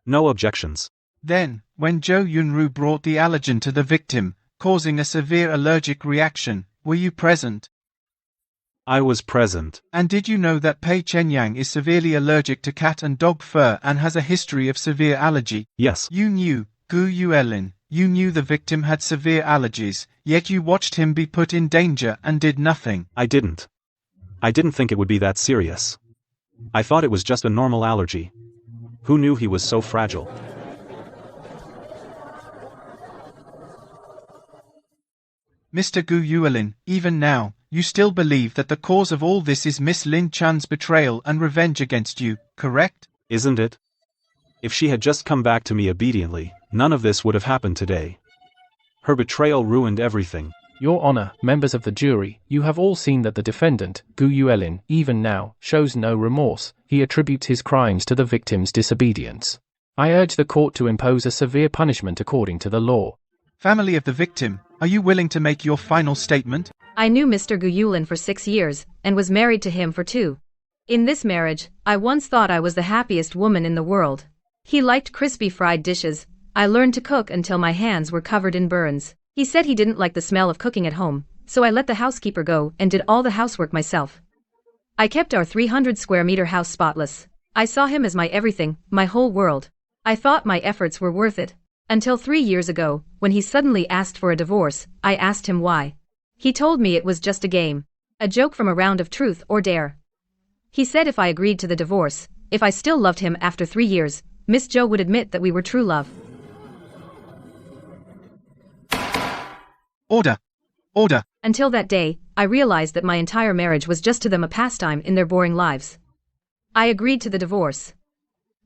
S1: No objections.
S11: Then, when Zhou Yunru brought the allergen to the victim, causing a severe allergic reaction, were you present?
S1: I was present.
S11: And did you know that Pei Chenyang is severely allergic to cat and dog fur and has a history of severe allergy?
S1: Yes.
S11: You knew, Gu Yuelin, you knew the victim had severe allergies, yet you watched him be put in danger and did nothing.
S1: I didn't. I didn't think it would be that serious. I thought it was just a normal allergy. Who knew he was so fragile?
S11: Mr. Gu Yuelin, even now, you still believe that the cause of all this is Miss Lin Chun's betrayal and revenge against you, correct?
S1: Isn't it? If she had just come back to me obediently, none of this would have happened today. Her betrayal ruined everything.
S4: Your Honor, members of the jury, you have all seen that the defendant, Gu Yuelin, even now, shows no remorse. He attributes his crimes to the victim's disobedience. I urge the court to impose a severe punishment according to the law.
S11: Family of the victim, are you willing to make your final statement?
S2: I knew Mr. Gu Yulin for 6 years, and was married to him for 2. In this marriage, I once thought I was the happiest woman in the world. He liked crispy fried dishes. I learned to cook until my hands were covered in burns. He said he didn't like the smell of cooking at home, so I let the housekeeper go and did all the housework myself. I kept our 300 square meter house spotless. I saw him as my everything, my whole world. I thought my efforts were worth it. Until 3 years ago, when he suddenly asked for a divorce, I asked him why. He told me it was just a game. A joke from a round of truth or dare. He said if I agreed to the divorce, if I still loved him after 3 years, Miss Jo would admit that we were true love.
S11: Order! Order!
S2: Until that day, I realized that my entire marriage was just to them a pastime in their boring lives. I agreed to the divorce.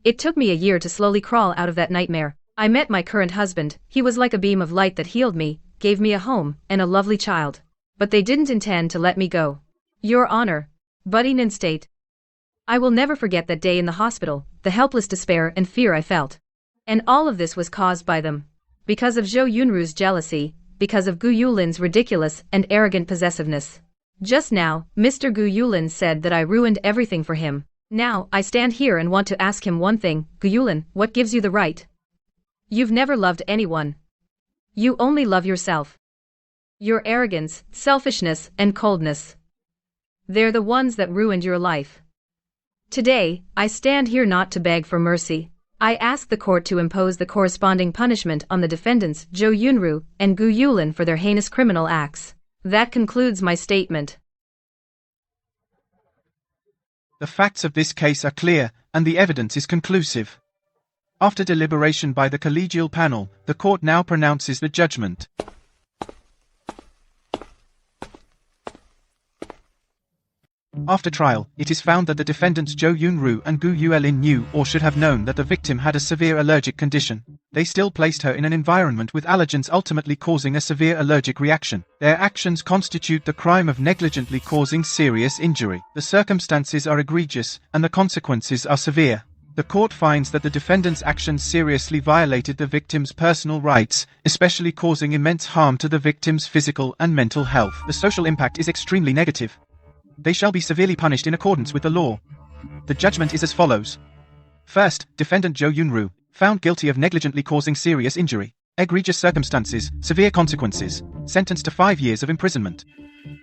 S2: It took me a year to slowly crawl out of that nightmare. I met my current husband. He was like a beam of light that healed me, gave me a home, and a lovely child. But they didn't intend to let me go. Your Honor, Buddy Ninstate. I will never forget that day in the hospital, the helpless despair and fear I felt. And all of this was caused by them. Because of Zhou Yunru's jealousy, because of Gu Yulin's ridiculous and arrogant possessiveness. Just now, Mr. Gu Yulin said that I ruined everything for him. Now, I stand here and want to ask him one thing. Gu Yulin, what gives you the right? You've never loved anyone. You only love yourself. Your arrogance, selfishness, and coldness. They're the ones that ruined your life. Today, I stand here not to beg for mercy. I ask the court to impose the corresponding punishment on the defendants Zhou Yunru and Gu Yulin for their heinous criminal acts. That concludes my statement.
S11: The facts of this case are clear, and the evidence is conclusive. After deliberation by the collegial panel, the court now pronounces the judgment. After trial, it is found that the defendants Zhou Yunru and Gu Yuelin knew or should have known that the victim had a severe allergic condition. They still placed her in an environment with allergens, ultimately causing a severe allergic reaction. Their actions constitute the crime of negligently causing serious injury. The circumstances are egregious, and the consequences are severe. The court finds that the defendants' actions seriously violated the victim's personal rights, especially causing immense harm to the victim's physical and mental health. The social impact is extremely negative. They shall be severely punished in accordance with the law. The judgment is as follows. First, defendant Zhou Yunru, found guilty of negligently causing serious injury. Egregious circumstances, severe consequences, sentenced to 5 years of imprisonment.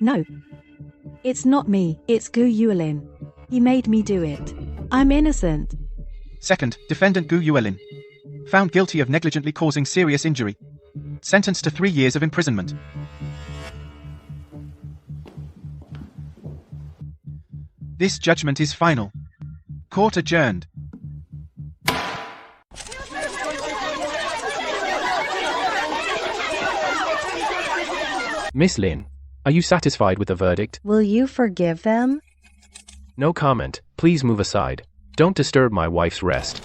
S3: No. It's not me, it's Gu Yuelin. He made me do it. I'm innocent.
S11: Second, defendant Gu Yuelin, found guilty of negligently causing serious injury. Sentenced to 3 years of imprisonment. This judgment is final. Court adjourned.
S4: Miss Lin, are you satisfied with the verdict?
S10: Will you forgive them?
S4: No comment. Please move aside. Don't disturb my wife's rest.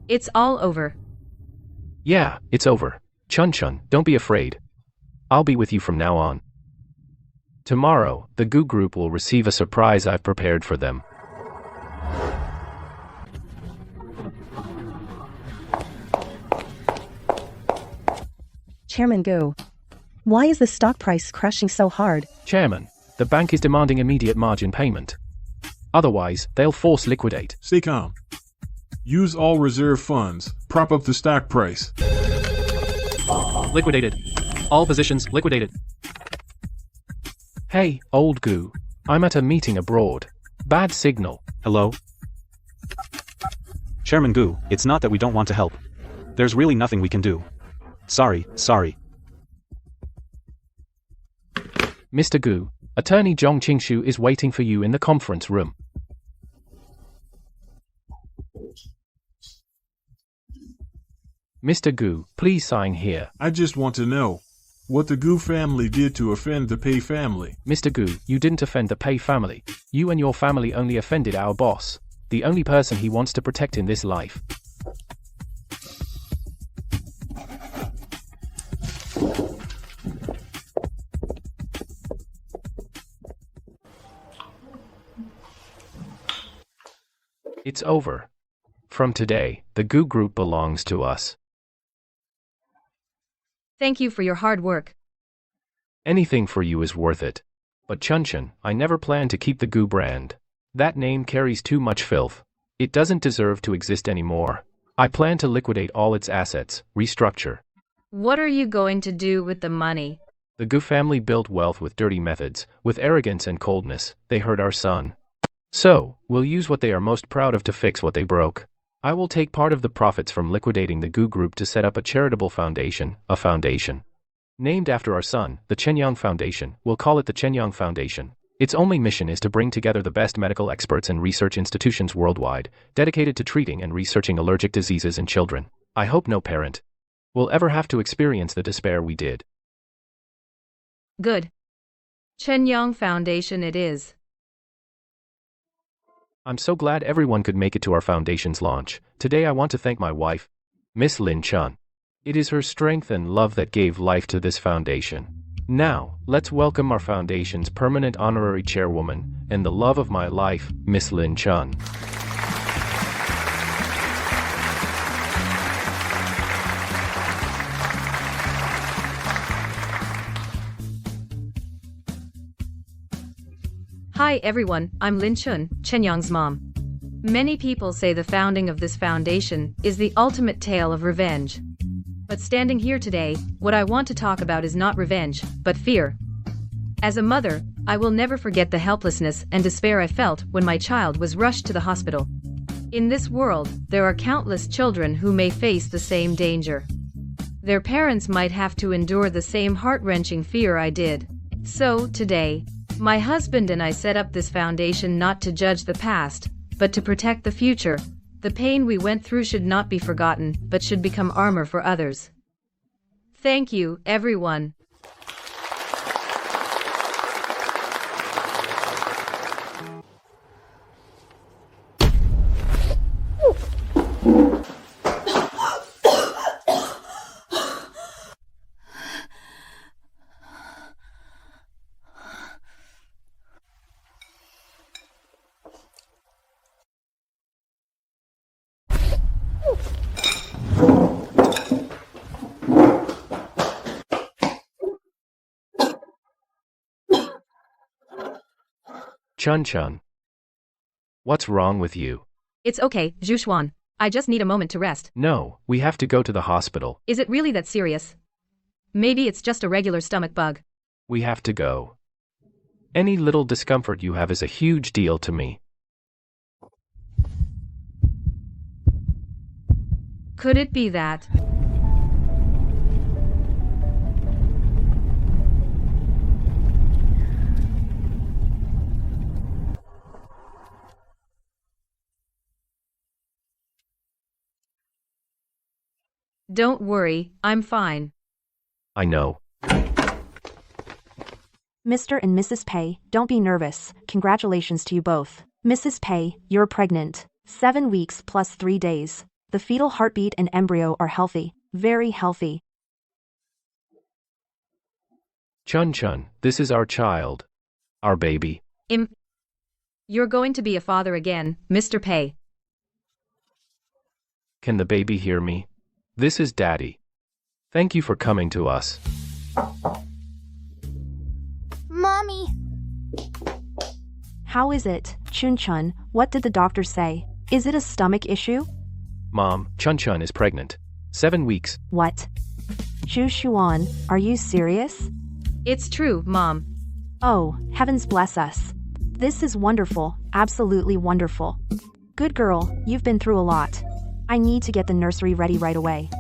S2: It's all over.
S4: Yeah, it's over. Chun, don't be afraid. I'll be with you from now on. Tomorrow, the Gu group will receive a surprise I've prepared for them.
S10: Chairman Gu, why is the stock price crashing so hard?
S4: Chairman, the bank is demanding immediate margin payment. Otherwise, they'll force liquidate.
S8: Stay calm. Use all reserve funds. Prop up the stock price.
S7: Liquidated. All positions liquidated.
S4: Hey, old Gu. I'm at a meeting abroad. Bad signal.
S1: Hello? Chairman Gu, it's not that we don't want to help. There's really nothing we can do. Sorry.
S4: Mr. Gu, Attorney Zhong Qingshu is waiting for you in the conference room. Mr. Gu, please sign here.
S8: I just want to know what the Gu family did to offend the Pei family.
S4: Mr. Gu, you didn't offend the Pei family. You and your family only offended our boss. the only person he wants to protect in this life. It's over. From today, the Goo Group belongs to us.
S2: Thank you for your hard work.
S4: Anything for you is worth it. But Chun, I never planned to keep the Goo brand. That name carries too much filth. It doesn't deserve to exist anymore. I plan to liquidate all its assets, restructure.
S2: What are you going to do with the money?
S4: The Goo family built wealth with dirty methods, with arrogance and coldness. They hurt our son. So, we'll use what they are most proud of to fix what they broke. I will take part of the profits from liquidating the Goo Group to set up a charitable foundation, a foundation named after our son, the Chenyang Foundation. We'll call it the Chenyang Foundation. Its only mission is to bring together the best medical experts and research institutions worldwide, dedicated to treating and researching allergic diseases in children. I hope no parent will ever have to experience the despair we did.
S2: Good. Chenyang Foundation it is.
S4: I'm so glad everyone could make it to our foundation's launch. Today I want to thank my wife, Miss Lin Chun. It is her strength and love that gave life to this foundation. Now, let's welcome our foundation's permanent honorary chairwoman, and the love of my life, Miss Lin Chun.
S2: Hi everyone, I'm Lin Chun, Chenyang's mom. Many people say the founding of this foundation is the ultimate tale of revenge. But standing here today, what I want to talk about is not revenge, but fear. As a mother, I will never forget the helplessness and despair I felt when my child was rushed to the hospital. In this world, there are countless children who may face the same danger. Their parents might have to endure the same heart-wrenching fear I did. So, today, my husband and I set up this foundation not to judge the past, but to protect the future. The pain we went through should not be forgotten, but should become armor for others. Thank you, everyone.
S4: Chun. What's wrong with you?
S2: It's okay, Zhuxuan. I just need a moment to rest.
S4: No, we have to go to the hospital.
S2: Is it really that serious? Maybe it's just a regular stomach bug.
S4: We have to go. Any little discomfort you have is a huge deal to me.
S2: Could it be that? Don't worry, I'm fine.
S4: I know.
S9: Mr. and Mrs. Pei, don't be nervous. Congratulations to you both. Mrs. Pei, you're pregnant. 7 weeks plus 3 days. The fetal heartbeat and embryo are healthy. Very healthy.
S4: Chun, this is our child. Our baby.
S2: You're going to be a father again, Mr. Pei.
S4: Can the baby hear me? This is Daddy. Thank you for coming to us.
S5: Mommy.
S9: How is it, Chun? What did the doctor say? Is it a stomach issue?
S4: Mom, Chun is pregnant. 7 weeks.
S9: What? Zhuxuan, are you serious?
S2: It's true, Mom.
S9: Oh, heavens bless us. This is wonderful, absolutely wonderful. Good girl, you've been through a lot. I need to get the nursery ready right away.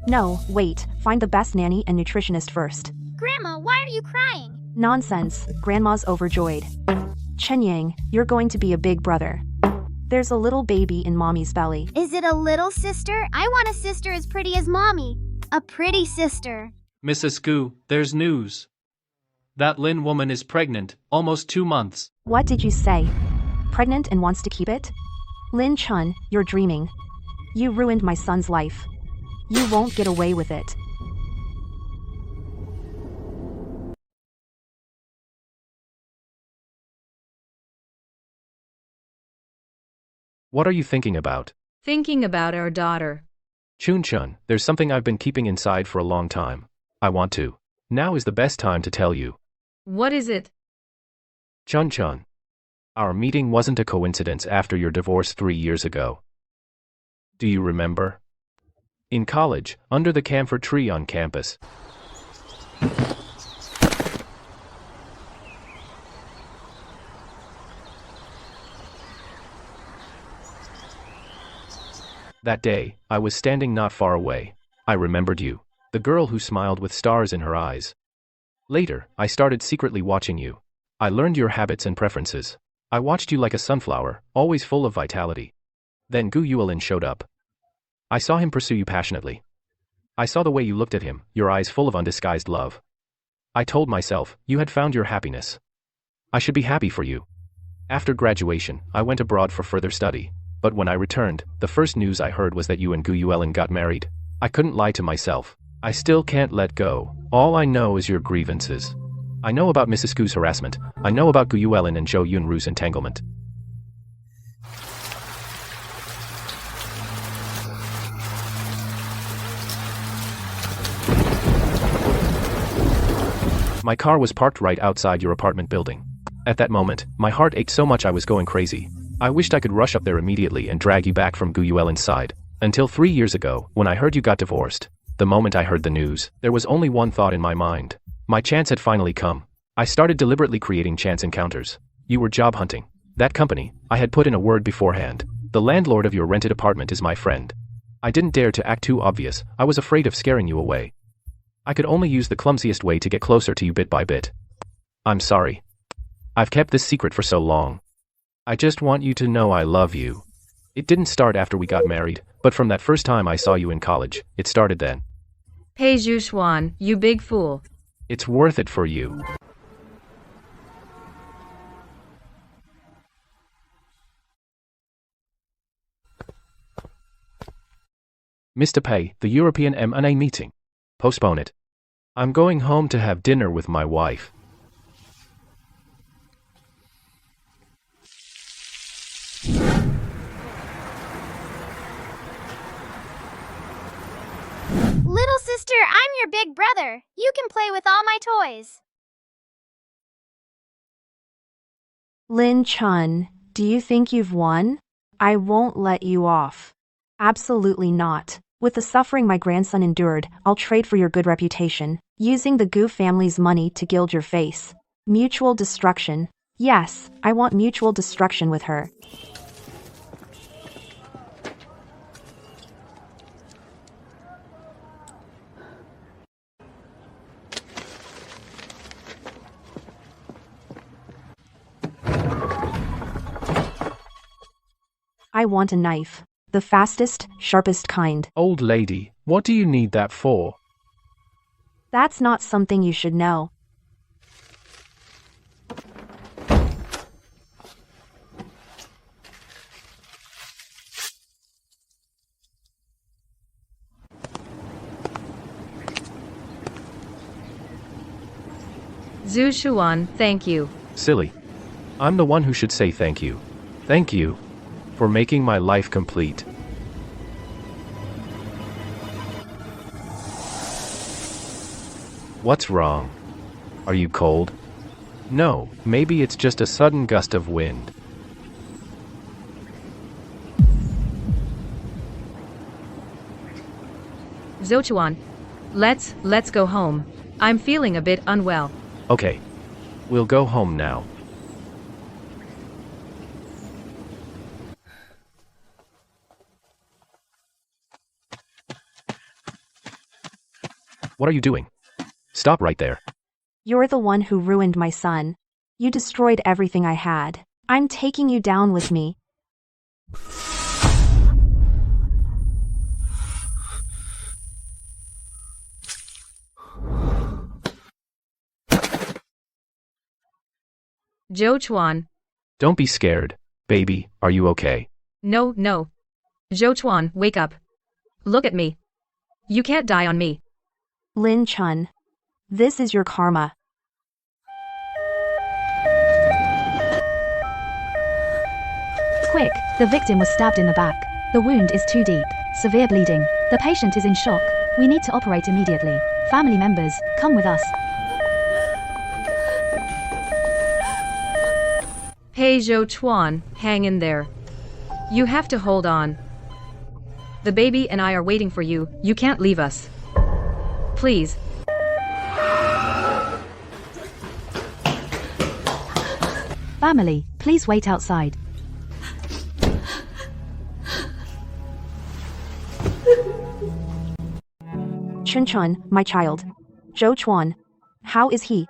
S9: No, wait, find the best nanny and nutritionist first.
S5: Grandma, why are you crying?
S9: Nonsense, Grandma's overjoyed. Chenyang, you're going to be a big brother. There's a little baby in Mommy's belly.
S5: Is it a little sister? I want a sister as pretty as Mommy. A pretty sister.
S7: Mrs. Gu, there's news. That Lin woman is pregnant, almost 2 months.
S9: What did you say? Pregnant and wants to keep it? Lin Chun, you're dreaming. You ruined my son's life. You won't get away with it.
S4: What are you thinking about?
S2: Thinking about our daughter.
S4: Chun Chun, there's something I've been keeping inside for a long time. I want to. Now is the best time to tell you.
S2: What is it?
S4: Chun Chun. Our meeting wasn't a coincidence after your divorce 3 years ago. Do you remember? In college, under the camphor tree on campus. That day, I was standing not far away. I remembered you, the girl who smiled with stars in her eyes. Later, I started secretly watching you. I learned your habits and preferences. I watched you like a sunflower, always full of vitality. Then Gu Yuelin showed up. I saw him pursue you passionately. I saw the way you looked at him, your eyes full of undisguised love. I told myself, you had found your happiness. I should be happy for you. After graduation, I went abroad for further study. But when I returned, the first news I heard was that you and Gu Yuelin got married. I couldn't lie to myself. I still can't let go. All I know is your grievances. I know about Mrs. Gu's harassment. I know about Gu Yuelin and Zhou Yunru's entanglement. My car was parked right outside your apartment building. At that moment, my heart ached so much I was going crazy. I wished I could rush up there immediately and drag you back from Gu Yuelin's side. Until 3 years ago, when I heard you got divorced. The moment I heard the news, there was only one thought in my mind. My chance had finally come. I started deliberately creating chance encounters. You were job hunting. That company, I had put in a word beforehand. The landlord of your rented apartment is my friend. I didn't dare to act too obvious. I was afraid of scaring you away. I could only use the clumsiest way to get closer to you bit by bit. I'm sorry. I've kept this secret for so long. I just want you to know I love you. It didn't start after we got married, but from that first time I saw you in college, it started then.
S2: Pei Zhuxuan, you big fool.
S4: It's worth it for you. Mr. Pei, the European M&A meeting. Postpone it. I'm going home to have dinner with my wife.
S5: Little sister, I'm your big brother. You can play with all my toys.
S9: Lin Chun, do you think you've won? I won't let you off. Absolutely not. With the suffering my grandson endured, I'll trade for your good reputation, using the Gu family's money to gild your face. Mutual destruction. Yes, I want mutual destruction with her. I want a knife. The fastest, sharpest kind.
S4: Old lady, what do you need that for?
S9: That's not something you should know.
S2: Zhu Shuan, thank you.
S4: Silly. I'm the one who should say thank you. Thank you for making my life complete. What's wrong? Are you cold? No, maybe it's just a sudden gust of wind.
S2: Zhou let's go home. I'm feeling a bit unwell.
S4: Okay. We'll go home now. What are you doing? Stop right there.
S9: You're the one who ruined my son. You destroyed everything I had. I'm taking you down with me.
S2: Zhou Chuan.
S4: Don't be scared. Baby, are you okay?
S2: No, no. Zhou Chuan, wake up. Look at me. You can't die on me.
S9: Lin Chun. This is your karma.
S3: Quick, the victim was stabbed in the back. The wound is too deep, severe bleeding. The patient is in shock. We need to operate immediately. Family members, come with us.
S2: Hey Zhou Chuan, hang in there. You have to hold on. The baby and I are waiting for you. You can't leave us. Please.
S3: Family, please wait outside.
S9: Chun Chun, my child. Zhou Chuan. How is he?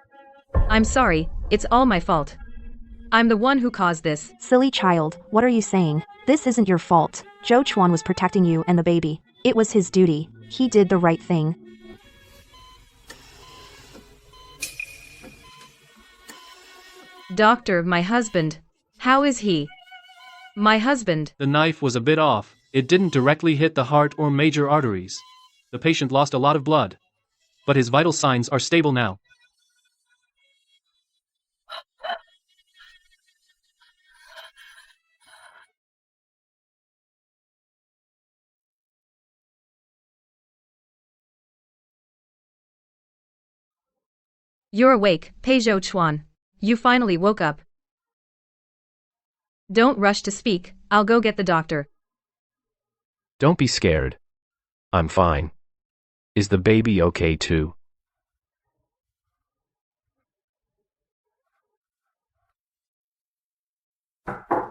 S2: I'm sorry, it's all my fault. I'm the one who caused this.
S9: Silly child, what are you saying? This isn't your fault. Zhou Chuan was protecting you and the baby. It was his duty. He did the right thing.
S2: Doctor, my husband. How is he? My husband.
S7: The knife was a bit off. It didn't directly hit the heart or major arteries. The patient lost a lot of blood. But his vital signs are stable now.
S2: You're awake, Pei Zhou Chuan. You finally woke up. Don't rush to speak, I'll go get the doctor.
S4: Don't be scared. I'm fine. Is the baby okay too?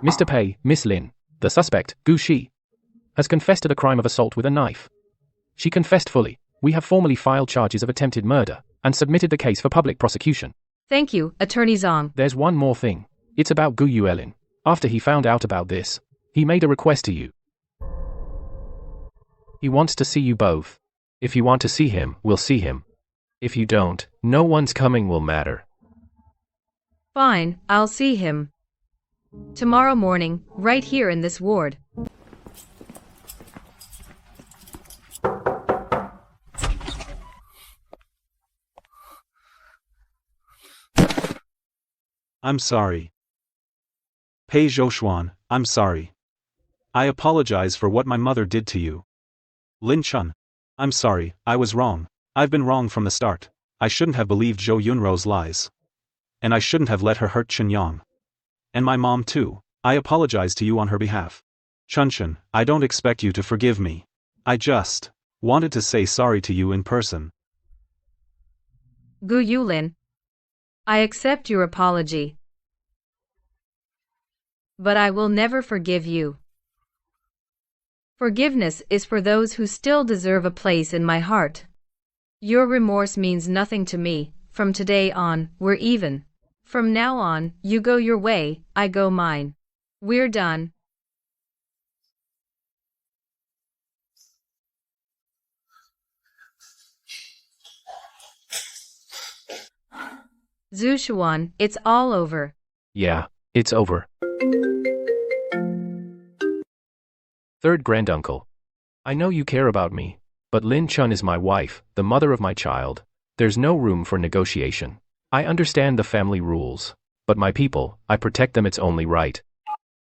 S4: Mr. Pei, Miss Lin, the suspect, Gu Shi, has confessed to the crime of assault with a knife. She confessed fully. We have formally filed charges of attempted murder and submitted the case for public prosecution.
S2: Thank you, Attorney Zhang.
S4: There's one more thing. It's about Gu Yuelin. After he found out about this, he made a request to you. He wants to see you both. If you want to see him, we'll see him. If you don't, no one's coming will matter.
S2: Fine, I'll see him. Tomorrow morning, right here in this ward.
S1: I'm sorry. Pei Zhou Chuan, I'm sorry. I apologize for what my mother did to you. Lin Chun, I'm sorry, I was wrong. I've been wrong from the start. I shouldn't have believed Zhou Yunrou's lies. And I shouldn't have let her hurt Chen Yang. And my mom too. I apologize to you on her behalf. Chun, I don't expect you to forgive me. I just wanted to say sorry to you in person.
S2: Gu Yulin. I accept your apology. But I will never forgive you. Forgiveness is for those who still deserve a place in my heart. Your remorse means nothing to me. From today on, we're even. From now on, you go your way, I go mine. We're done. Zhu Xuan, it's all over.
S4: Yeah, it's over. Third granduncle. I know you care about me, but Lin Chun is my wife, the mother of my child. There's no room for negotiation. I understand the family rules, but my people, I protect them, it's only right.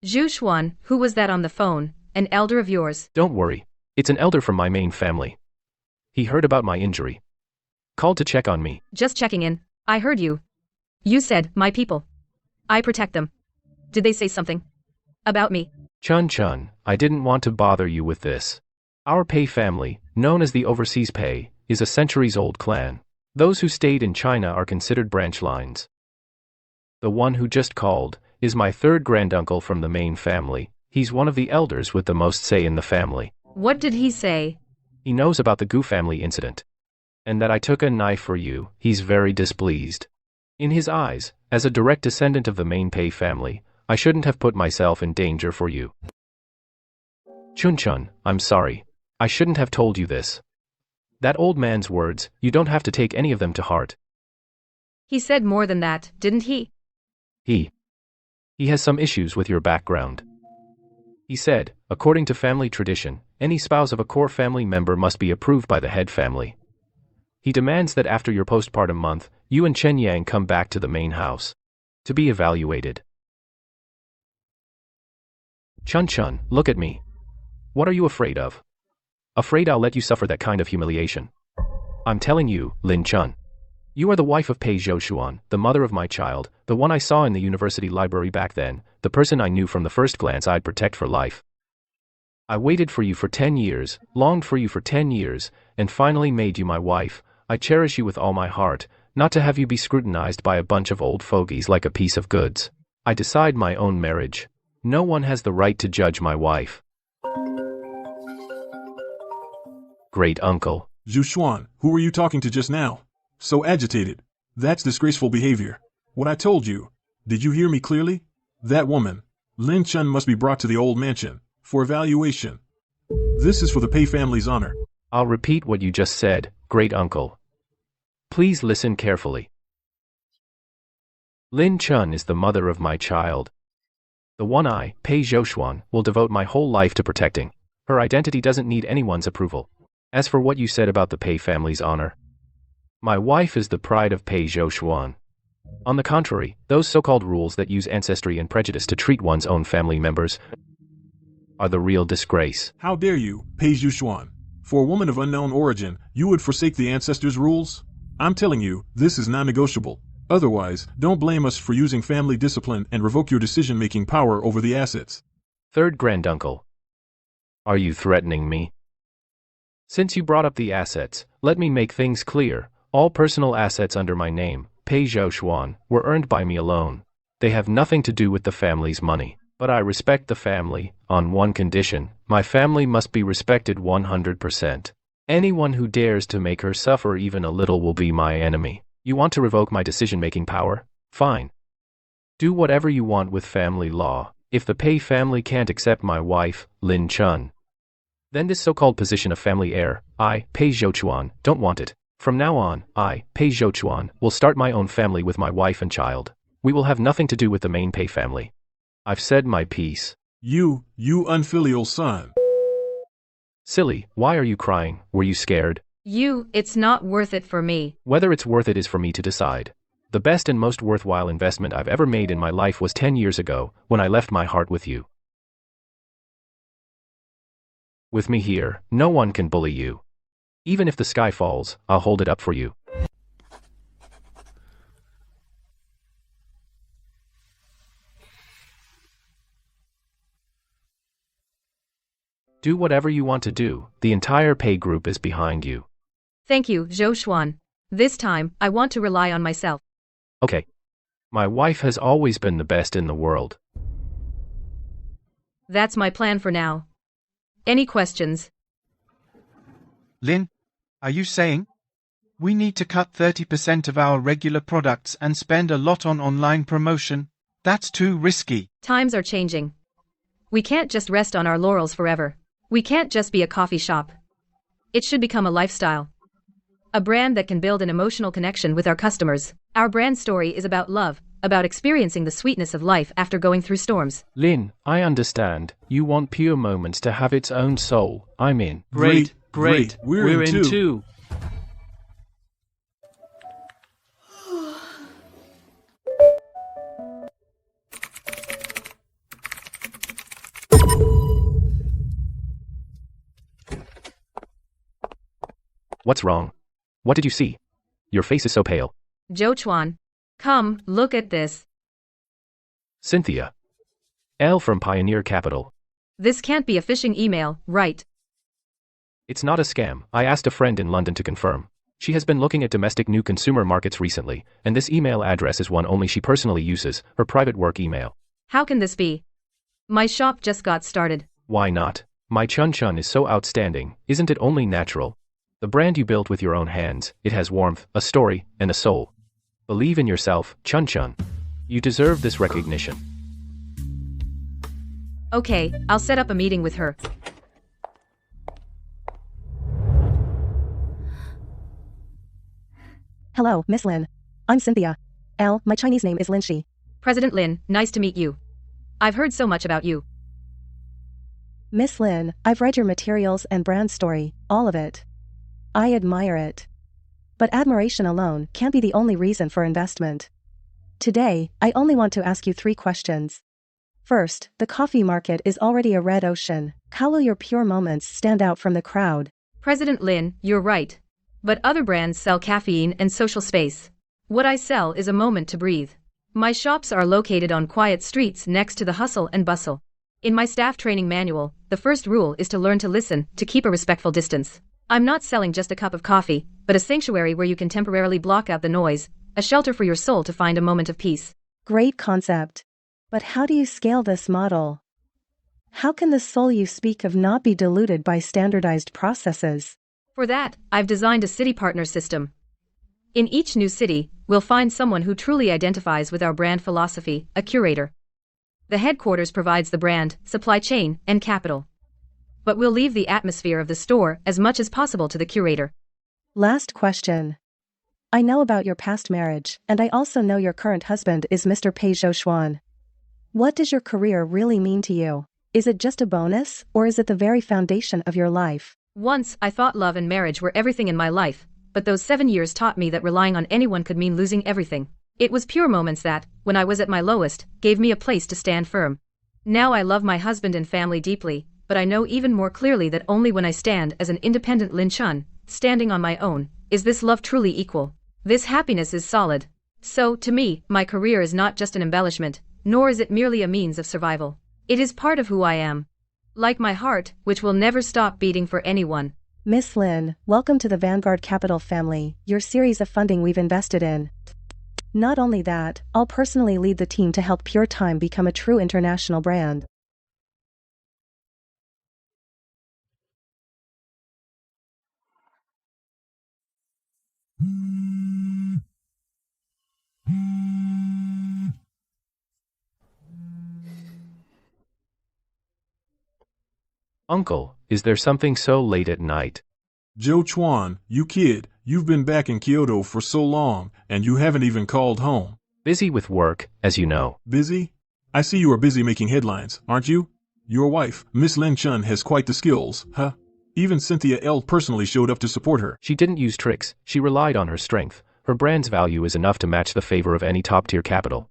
S2: Zhu Xuan, who was that on the phone? An elder of yours?
S4: Don't worry. It's an elder from my main family. He heard about my injury. Called to check on me.
S2: Just checking in. I heard you. You said, my people. I protect them. Did they say something about me?
S4: Chun, I didn't want to bother you with this. Our Pei family, known as the Overseas Pei, is a centuries-old clan. Those who stayed in China are considered branch lines. The one who just called is my third granduncle from the main family. He's one of the elders with the most say in the family.
S2: What did he say?
S4: He knows about the Gu family incident. And that I took a knife for you. He's very displeased. In his eyes, as a direct descendant of the main Pei family, I shouldn't have put myself in danger for you. Chun, I'm sorry. I shouldn't have told you this. That old man's words, you don't have to take any of them to heart.
S2: He said more than that, didn't he?
S4: He has some issues with your background. He said, according to family tradition, any spouse of a core family member must be approved by the head family. He demands that after your postpartum month, you and Chen Yang come back to the main house to be evaluated. Chun, look at me. What are you afraid of? Afraid I'll let you suffer that kind of humiliation? I'm telling you, Lin Chun. You are the wife of Pei Zhoushuan, the mother of my child, the one I saw in the university library back then, the person I knew from the first glance I'd protect for life. I waited for you for 10 years, longed for you for 10 years, and finally made you my wife. I cherish you with all my heart, not to have you be scrutinized by a bunch of old fogies like a piece of goods. I decide my own marriage. No one has the right to judge my wife. Great uncle.
S8: Zhoushuan, who were you talking to just now? So agitated. That's disgraceful behavior. What I told you. Did you hear me clearly? That woman, Lin Chun, must be brought to the old mansion for evaluation. This is for the Pei family's honor.
S4: I'll repeat what you just said, great uncle. Please listen carefully. Lin Chun is the mother of my child. The one I, Pei Zhoushuan, will devote my whole life to protecting. Her identity doesn't need anyone's approval. As for what you said about the Pei family's honor, my wife is the pride of Pei Zhoushuan. On the contrary, those so-called rules that use ancestry and prejudice to treat one's own family members are the real disgrace.
S8: How dare you, Pei Zhoushuan? For a woman of unknown origin, you would forsake the ancestors' rules? I'm telling you, this is non-negotiable. Otherwise, don't blame us for using family discipline and revoke your decision-making power over the assets.
S4: Third granduncle. Are you threatening me? Since you brought up the assets, let me make things clear. All personal assets under my name, Pei Zhoushuan, were earned by me alone. They have nothing to do with the family's money. But I respect the family, on one condition: my family must be respected 100%. Anyone who dares to make her suffer even a little will be my enemy. You want to revoke my decision-making power? Fine. Do whatever you want with family law. If the Pei family can't accept my wife, Lin Chun, then this so-called position of family heir, I, Pei Zhoushuan, don't want it. From now on, I, Pei Zhoushuan, will start my own family with my wife and child. We will have nothing to do with the main Pei family. I've said my piece.
S8: You unfilial son.
S4: Silly, why are you crying? Were you scared?
S2: It's not worth it for me.
S4: Whether it's worth it is for me to decide. The best and most worthwhile investment I've ever made in my life was 10 years ago, when I left my heart with you. With me here, no one can bully you. Even if the sky falls, I'll hold it up for you. Do whatever you want to do. The entire Pei group is behind you.
S2: Thank you, Zhoushuan. This time, I want to rely on myself.
S4: Okay. My wife has always been the best in the world.
S2: That's my plan for now. Any questions?
S11: Lin, are you saying we need to cut 30% of our regular products and spend a lot on online promotion? That's too risky.
S2: Times are changing. We can't just rest on our laurels forever. We can't just be a coffee shop. It should become a lifestyle. A brand that can build an emotional connection with our customers. Our brand story is about love, about experiencing the sweetness of life after going through storms.
S4: Lin, I understand. You want pure moments to have its own soul. I'm in.
S7: Great.
S8: We're in too.
S4: What's wrong? What did you see? Your face is so pale.
S2: Zhoushuan, come, look at this.
S4: Cynthia. L from Pioneer Capital.
S2: This can't be a phishing email, right?
S4: It's not a scam. I asked a friend in London to confirm. She has been looking at domestic new consumer markets recently, and this email address is one only she personally uses, her private work email.
S2: How can this be? My shop just got started.
S4: Why not? My Chun is so outstanding, isn't it only natural? The brand you built with your own hands, it has warmth, a story, and a soul. Believe in yourself, Chun. You deserve this recognition.
S2: Okay, I'll set up a meeting with her.
S10: Hello, Miss Lin. I'm Cynthia. L, my Chinese name is Lin Shi.
S2: President Lin, nice to meet you. I've heard so much about you.
S10: Miss Lin, I've read your materials and brand story, all of it. I admire it. But admiration alone can't be the only reason for investment. Today, I only want to ask you 3 questions. First, the coffee market is already a red ocean. How will your pure moments stand out from the crowd?
S2: President Lin, you're right. But other brands sell caffeine and social space. What I sell is a moment to breathe. My shops are located on quiet streets next to the hustle and bustle. In my staff training manual, the first rule is to learn to listen, to keep a respectful distance. I'm not selling just a cup of coffee, but a sanctuary where you can temporarily block out the noise, a shelter for your soul to find a moment of peace.
S10: Great concept. But how do you scale this model? How can the soul you speak of not be diluted by standardized processes?
S2: For that, I've designed a city partner system. In each new city, we'll find someone who truly identifies with our brand philosophy, a curator. The headquarters provides the brand, supply chain, and capital. But we'll leave the atmosphere of the store as much as possible to the curator.
S10: Last question. I know about your past marriage, and I also know your current husband is Mr. Pei Zhoushuan. What does your career really mean to you? Is it just a bonus, or is it the very foundation of your life?
S2: Once, I thought love and marriage were everything in my life, but those 7 years taught me that relying on anyone could mean losing everything. It was pure moments that, when I was at my lowest, gave me a place to stand firm. Now I love my husband and family deeply, but I know even more clearly that only when I stand as an independent Lin Chun, standing on my own, is this love truly equal. This happiness is solid. So, to me, my career is not just an embellishment, nor is it merely a means of survival. It is part of who I am. Like my heart, which will never stop beating for anyone.
S10: Miss Lin, welcome to the Vanguard Capital family, your series of funding we've invested in. Not only that, I'll personally lead the team to help Pure Time become a true international brand.
S4: Uncle, is there something so late at night?
S8: Joe Chuan, you kid, you've been back in Kyoto for so long, and you haven't even called home.
S4: Busy with work, as you know.
S8: Busy? I see you are busy making headlines, aren't you? Your wife, Miss Lin Chun, has quite the skills, huh? Even Cynthia L. personally showed up to support her.
S4: She didn't use tricks, she relied on her strength. Her brand's value is enough to match the favor of any top-tier capital.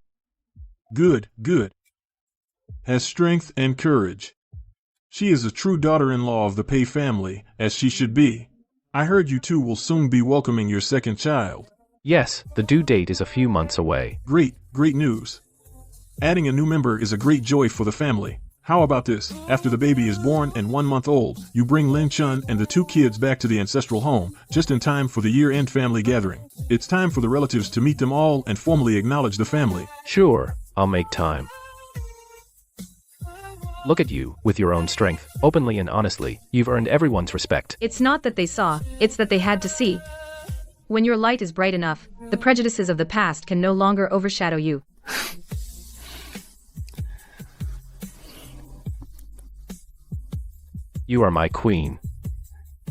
S8: Good, good. Has strength and courage. She is a true daughter-in-law of the Pei family, as she should be. I heard you two will soon be welcoming your second child.
S4: Yes, the due date is a few months away.
S8: Great, great news. Adding a new member is a great joy for the family. How about this? After the baby is born and 1 month old, you bring Lin Chun and the 2 kids back to the ancestral home, just in time for the year-end family gathering. It's time for the relatives to meet them all and formally acknowledge the family.
S4: Sure, I'll make time. Look at you, with your own strength, openly and honestly, you've earned everyone's respect.
S2: It's not that they saw, it's that they had to see. When your light is bright enough, the prejudices of the past can no longer overshadow you.
S4: You are my queen,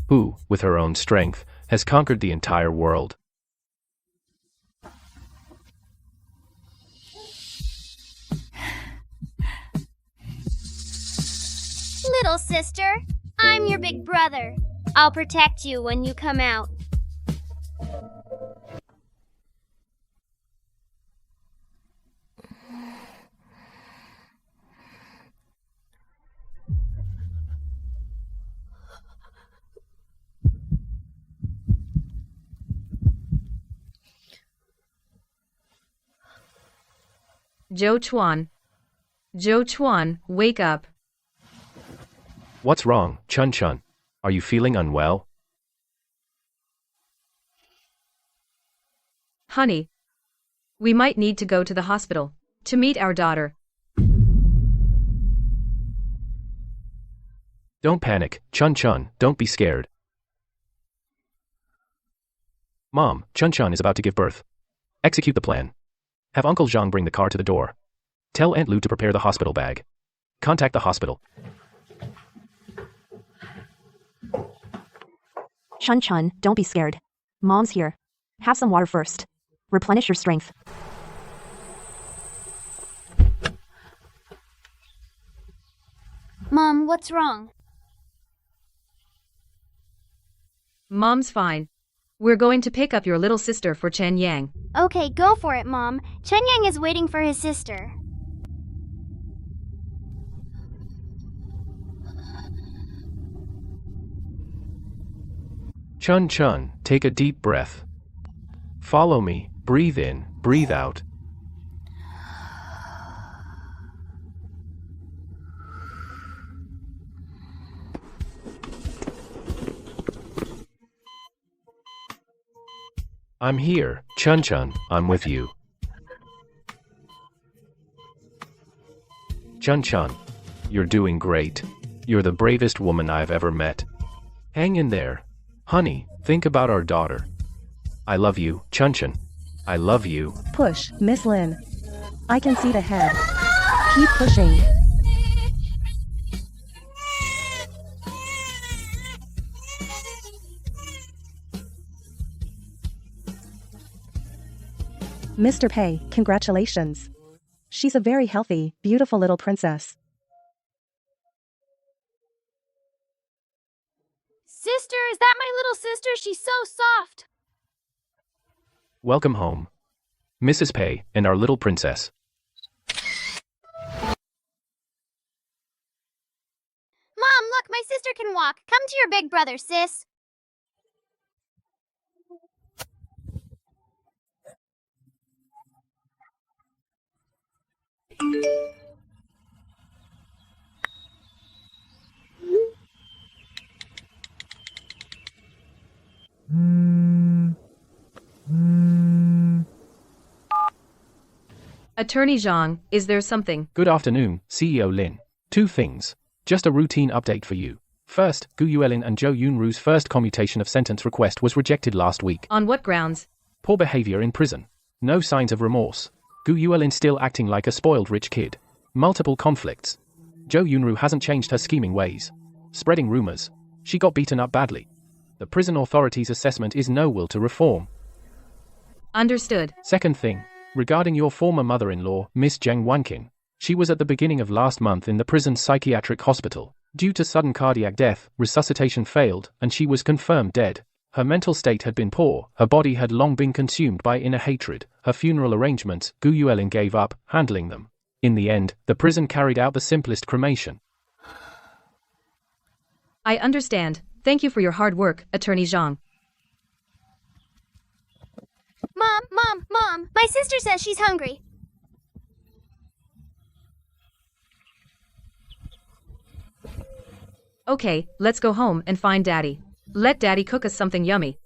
S4: who, with her own strength, has conquered the entire world.
S5: Little sister, I'm your big brother. I'll protect you when you come out.
S2: Joe Chuan. Joe Chuan, wake up.
S4: What's wrong, Chun Chun? Are you feeling unwell?
S2: Honey, we might need to go to the hospital to meet our daughter.
S4: Don't panic, Chun Chun, don't be scared. Mom, Chun Chun is about to give birth. Execute the plan. Have Uncle Zhang bring the car to the door. Tell Aunt Lu to prepare the hospital bag. Contact the hospital.
S9: Chun Chun, don't be scared. Mom's here. Have some water first. Replenish your strength.
S5: Mom, Mom, what's wrong?
S2: Mom's fine. We're going to pick up your little sister for Chen Yang.
S5: Okay, go for it, Mom. Chen Yang is waiting for his sister.
S4: Chun Chun, take a deep breath. Follow me, breathe in, breathe out. I'm here, Chun Chun, I'm with you. Chun Chun, you're doing great. You're the bravest woman I've ever met. Hang in there. Honey, think about our daughter. I love you, Chun Chun. I love you.
S10: Push, Miss Lin. I can see the head. Keep pushing. Mr. Pei, congratulations. She's a very healthy, beautiful little princess.
S5: Sister, is that my little sister? She's so soft.
S4: Welcome home, Mrs. Pei and our little princess.
S5: Mom, look, my sister can walk. Come to your big brother, sis.
S2: Attorney Zhang, is there something?
S4: Good afternoon, CEO Lin. Two things. Just a routine update for you. First, Gu Yuelin and Zhou Yunru's first commutation of sentence request was rejected last week.
S2: On what grounds?
S4: Poor behavior in prison. No signs of remorse. Gu Yuelin still acting like a spoiled rich kid. Multiple conflicts. Zhou Yunru hasn't changed her scheming ways. Spreading rumors. She got beaten up badly. The prison authorities' assessment is no will to reform.
S2: Understood.
S4: Second thing. Regarding your former mother-in-law, Miss Zheng Wanqin, she was at the beginning of last month in the prison's psychiatric hospital. Due to sudden cardiac death, resuscitation failed, and she was confirmed dead. Her mental state had been poor, her body had long been consumed by inner hatred. Her funeral arrangements, Gu Yuelin gave up handling them. In the end, the prison carried out the simplest cremation.
S2: I understand. Thank you for your hard work, Attorney Zhang.
S5: Mom, my sister says she's hungry.
S2: Okay, let's go home and find Daddy. Let Daddy cook us something yummy.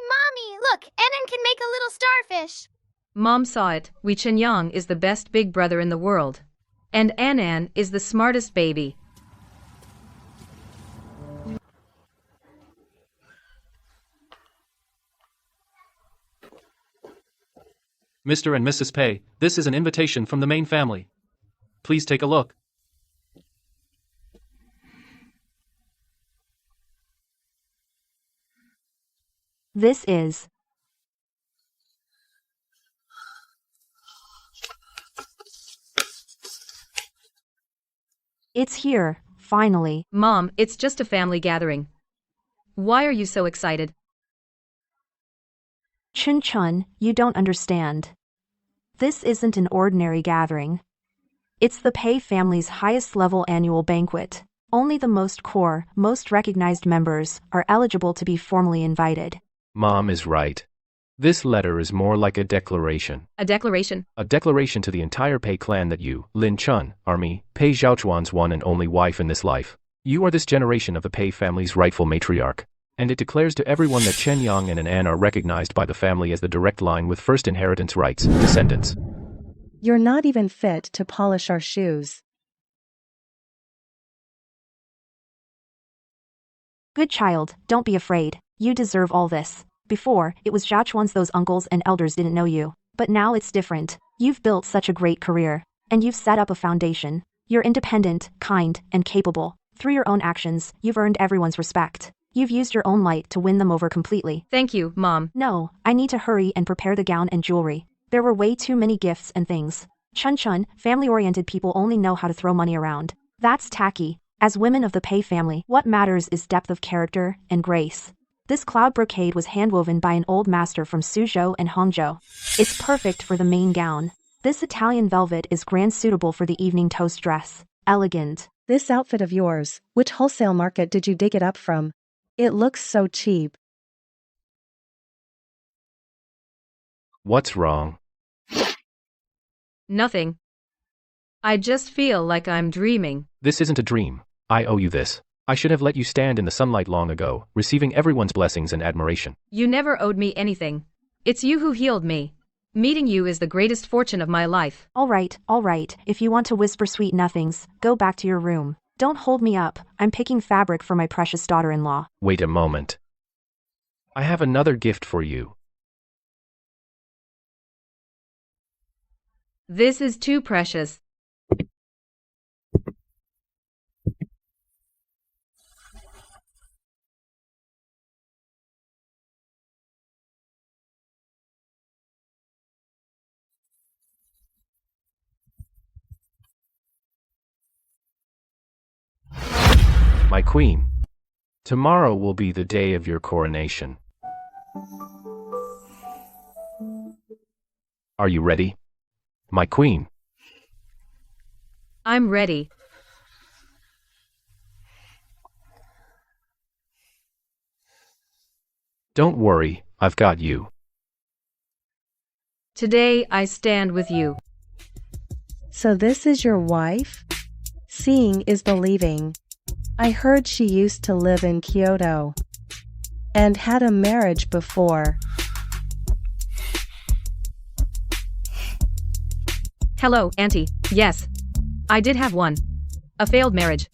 S5: Mommy, look, Enan can make a little starfish.
S2: Mom saw it. Wei Chenyang is the best big brother in the world. And Anan is the smartest baby.
S7: Mr. and Mrs. Pei, this is an invitation from the main family. Please take a look.
S9: This is It's here, finally.
S2: Mom, it's just a family gathering. Why are you so excited?
S9: Chun Chun, you don't understand. This isn't an ordinary gathering. It's the Pei family's highest level annual banquet. Only the most core, most recognized members are eligible to be formally invited.
S4: Mom is right. This letter is more like a declaration.
S2: A declaration?
S4: A declaration to the entire Pei clan that you, Lin Chun, are me, Pei Zhaochuan's one and only wife in this life. You are this generation of the Pei family's rightful matriarch. And it declares to everyone that Chen Yang and An are recognized by the family as the direct line with first inheritance rights, descendants.
S10: You're not even fit to polish our shoes.
S9: Good child, don't be afraid. You deserve all this. Before, it was Zhaochuan's those uncles and elders didn't know you. But now it's different. You've built such a great career. And you've set up a foundation. You're independent, kind, and capable. Through your own actions, you've earned everyone's respect. You've used your own light to win them over completely.
S2: Thank you, Mom.
S9: No, I need to hurry and prepare the gown and jewelry. There were way too many gifts and things. Chun Chun, family-oriented people only know how to throw money around. That's tacky. As women of the Pei family, what matters is depth of character and grace. This cloud brocade was handwoven by an old master from Suzhou and Hangzhou. It's perfect for the main gown. This Italian velvet is grand suitable for the evening toast dress. Elegant.
S10: This outfit of yours, which wholesale market did you dig it up from? It looks so cheap.
S4: What's wrong?
S2: Nothing. I just feel like I'm dreaming.
S4: This isn't a dream. I owe you this. I should have let you stand in the sunlight long ago, receiving everyone's blessings and admiration.
S2: You never owed me anything. It's you who healed me. Meeting you is the greatest fortune of my life.
S9: All right. If you want to whisper sweet nothings, go back to your room. Don't hold me up. I'm picking fabric for my precious daughter-in-law.
S4: Wait a moment. I have another gift for you.
S2: This is too precious.
S4: My queen, tomorrow will be the day of your coronation. Are you ready? My queen.
S2: I'm ready.
S4: Don't worry, I've got you.
S2: Today I stand with you.
S10: So this is your wife? Seeing is believing. I heard she used to live in Kyoto. And had a marriage before.
S2: Hello, Auntie. Yes. I did have one. A failed marriage.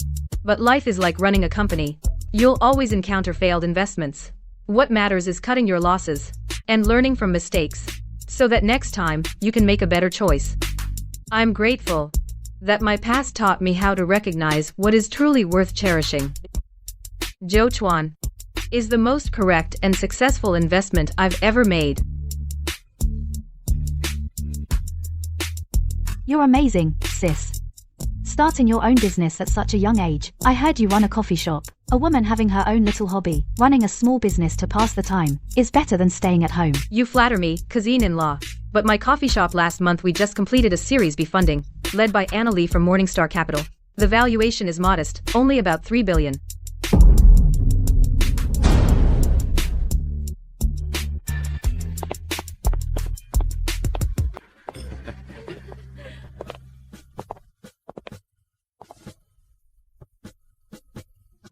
S2: But life is like running a company. You'll always encounter failed investments. What matters is cutting your losses and learning from mistakes so that next time you can make a better choice. I'm grateful that my past taught me how to recognize what is truly worth cherishing. Zhaochuan is the most correct and successful investment I've ever made.
S6: You're amazing, sis. Starting your own business at such a young age. I heard you run a coffee shop. A woman having her own little hobby, running a small business to pass the time, is better than staying at home.
S2: You flatter me, cousin-in-law. But my coffee shop last month we just completed a Series B funding, led by Anna Lee from Morningstar Capital. The valuation is modest, only about $3 billion.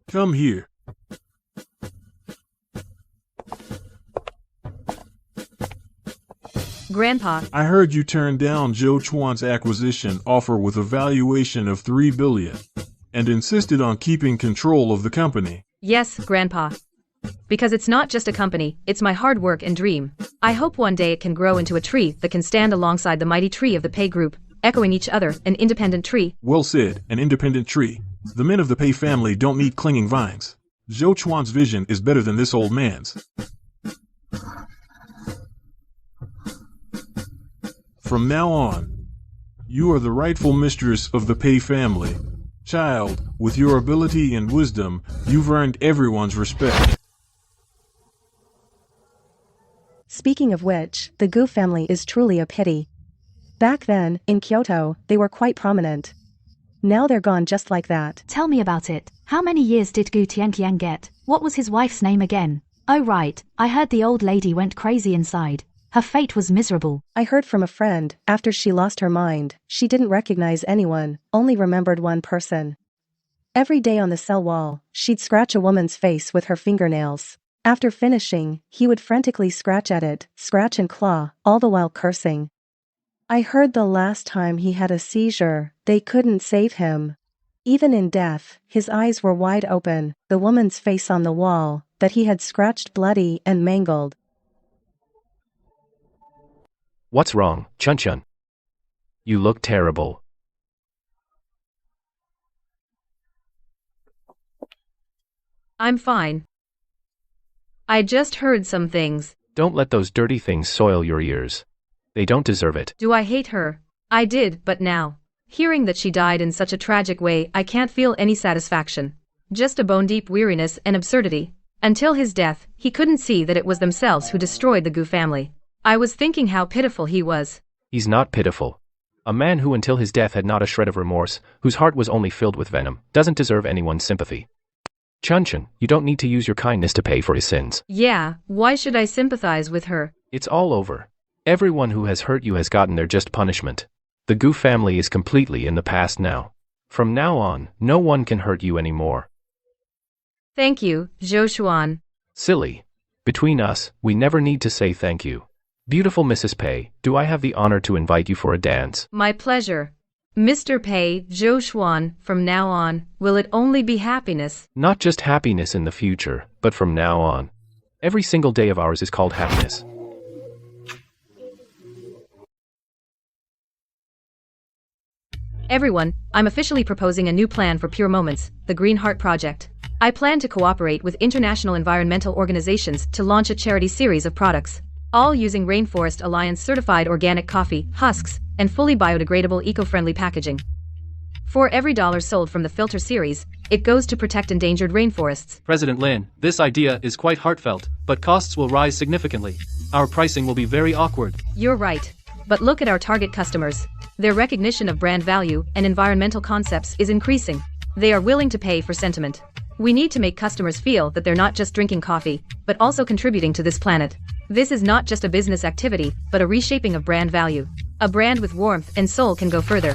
S8: Come here.
S2: Grandpa,
S8: I heard you turned down Zhaochuan's acquisition offer with a valuation of $3 billion and insisted on keeping control of the company.
S2: yes, Grandpa. Because it's not just a company, it's my hard work and dream. I hope one day it can grow into a tree that can stand alongside the mighty tree of the Pei Group, echoing each other, an independent tree.
S8: Well said, an independent tree. The men of the Pei family don't need clinging vines. Zhaochuan's vision is better than this old man's. From now on, you are the rightful mistress of the Pei family. Child, with your ability and wisdom, you've earned everyone's respect.
S10: Speaking of which, the Gu family is truly a pity. Back then, in Kyoto, they were quite prominent. Now they're gone just like that.
S6: Tell me about it. How many years did Gu Tianqiang get? What was his wife's name again? Oh right, I heard the old lady went crazy inside. Her fate was miserable.
S10: I heard from a friend, after she lost her mind, she didn't recognize anyone, only remembered one person. Every day on the cell wall, she'd scratch a woman's face with her fingernails. After finishing, he would frantically scratch at it, scratch and claw, all the while cursing. I heard the last time he had a seizure, they couldn't save him. Even in death, his eyes were wide open, the woman's face on the wall, that he had scratched bloody and mangled.
S4: What's wrong, Chun? You look terrible.
S2: I'm fine. I just heard some things.
S4: Don't let those dirty things soil your ears. They don't deserve it.
S2: Do I hate her? I did, but now, hearing that she died in such a tragic way, I can't feel any satisfaction. Just a bone-deep weariness and absurdity. Until his death, he couldn't see that it was themselves who destroyed the Gu family. I was thinking how pitiful he was.
S4: He's not pitiful. A man who until his death had not a shred of remorse, whose heart was only filled with venom, doesn't deserve anyone's sympathy. Chun, you don't need to use your kindness to pay for his sins.
S2: Yeah, why should I sympathize with her?
S4: It's all over. Everyone who has hurt you has gotten their just punishment. The Gu family is completely in the past now. From now on, no one can hurt you anymore.
S2: Thank you, Zhou Xuan.
S4: Silly. Between us, we never need to say thank you. Beautiful Mrs. Pei, do I have the honor to invite you for a dance?
S2: My pleasure. Mr. Pei, Zhou Xuan, from now on, will it only be happiness?
S4: Not just happiness in the future, but from now on. Every single day of ours is called happiness.
S2: Everyone, I'm officially proposing a new plan for Pure Moments, the Green Heart Project. I plan to cooperate with international environmental organizations to launch a charity series of products, all using Rainforest Alliance certified organic coffee, husks, and fully biodegradable eco-friendly packaging. For every dollar sold from the filter series, it goes to protect endangered rainforests.
S7: President Lin, this idea is quite heartfelt, but costs will rise significantly. Our pricing will be very awkward.
S2: You're right. But look at our target customers. Their recognition of brand value and environmental concepts is increasing. They are willing to pay for sentiment. We need to make customers feel that they're not just drinking coffee, but also contributing to this planet. This is not just a business activity, but a reshaping of brand value. A brand with warmth and soul can go further.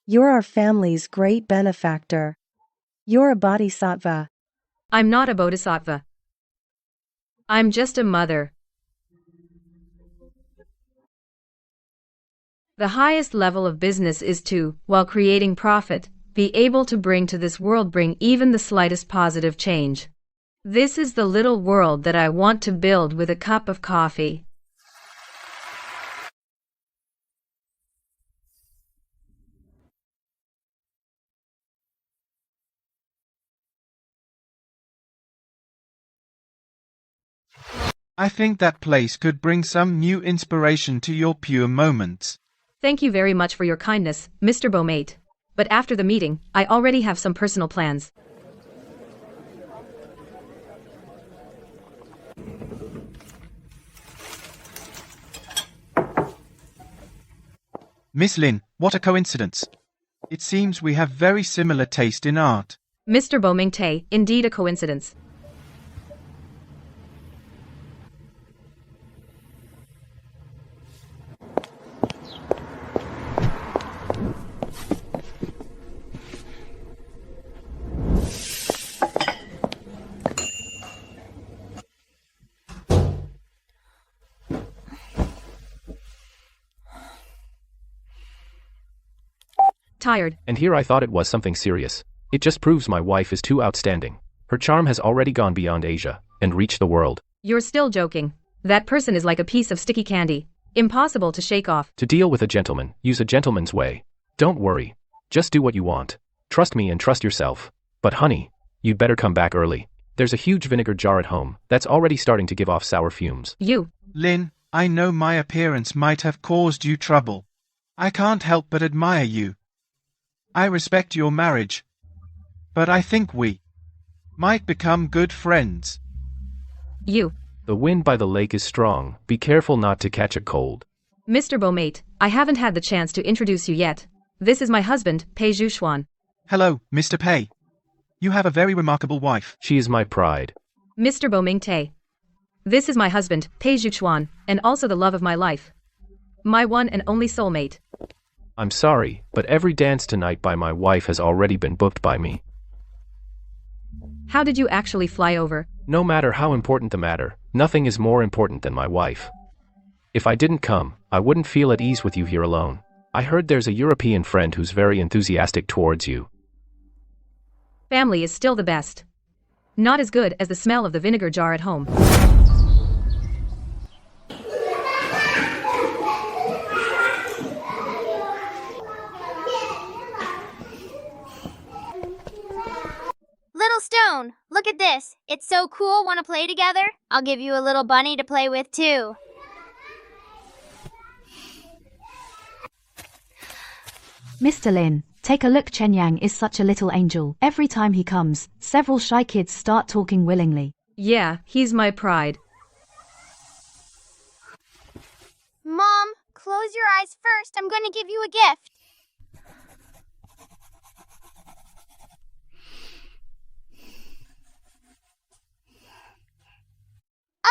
S10: You're our family's great benefactor. You're a bodhisattva.
S2: I'm not a bodhisattva. I'm just a mother. The highest level of business is to, while creating profit, be able to bring to this world bring even the slightest positive change. This is the little world that I want to build with a cup of coffee.
S11: I think that place could bring some new inspiration to your pure moments.
S2: Thank you very much for your kindness, Mr. Beaumate. But after the meeting, I already have some personal plans.
S11: Miss Lin, what a coincidence. It seems we have very similar taste in art.
S2: Mr. Beaumate, indeed a coincidence. Tired.
S4: And here I thought it was something serious. It just proves my wife is too outstanding. Her charm has already gone beyond Asia and reached the world.
S2: You're still joking. That person is like a piece of sticky candy. Impossible to shake off.
S4: To deal with a gentleman, use a gentleman's way. Don't worry. Just do what you want. Trust me and trust yourself. But honey, you'd better come back early. There's a huge vinegar jar at home that's already starting to give off sour fumes.
S11: Lynn, I know my appearance might have caused you trouble. I can't help but admire you. I respect your marriage. But I think we might become good friends.
S4: The wind by the lake is strong. Be careful not to catch a cold.
S2: Mr. Beaumate, I haven't had the chance to introduce you yet. This is my husband, Pei Zhuxuan.
S11: Hello, Mr. Pei. You have a very remarkable wife.
S4: She is my pride.
S2: Mr. Beaumate. This is my husband, Pei Zhuxuan, and also the love of my life. My one and only soulmate.
S4: I'm sorry, but every dance tonight by my wife has already been booked by me.
S2: How did you actually fly over?
S4: No matter how important the matter, nothing is more important than my wife. If I didn't come, I wouldn't feel at ease with you here alone. I heard there's a European friend who's very enthusiastic towards you.
S2: Family is still the best. Not as good as the smell of the vinegar jar at home.
S5: Little Stone, look at this. It's so cool. Want to play together? I'll give you a little bunny to play with too.
S6: Mr. Lin, take a look. Chen Yang is such a little angel. Every time he comes, several shy kids start talking willingly.
S2: Yeah, he's my pride.
S5: Mom, close your eyes first. I'm going to give you a gift.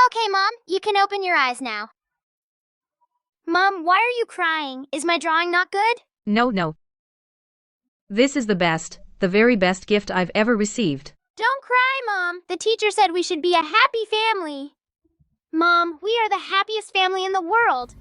S5: Okay, Mom, you can open your eyes now. Mom, why are you crying? Is my drawing not good?
S2: No. This is the best, the very best gift I've ever received.
S5: Don't cry, Mom. The teacher said we should be a happy family. Mom, we are the happiest family in the world.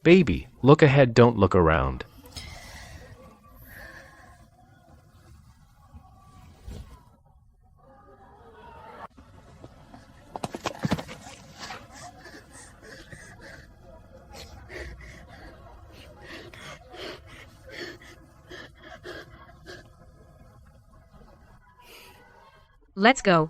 S4: Baby, look ahead, don't look around.
S2: Let's go.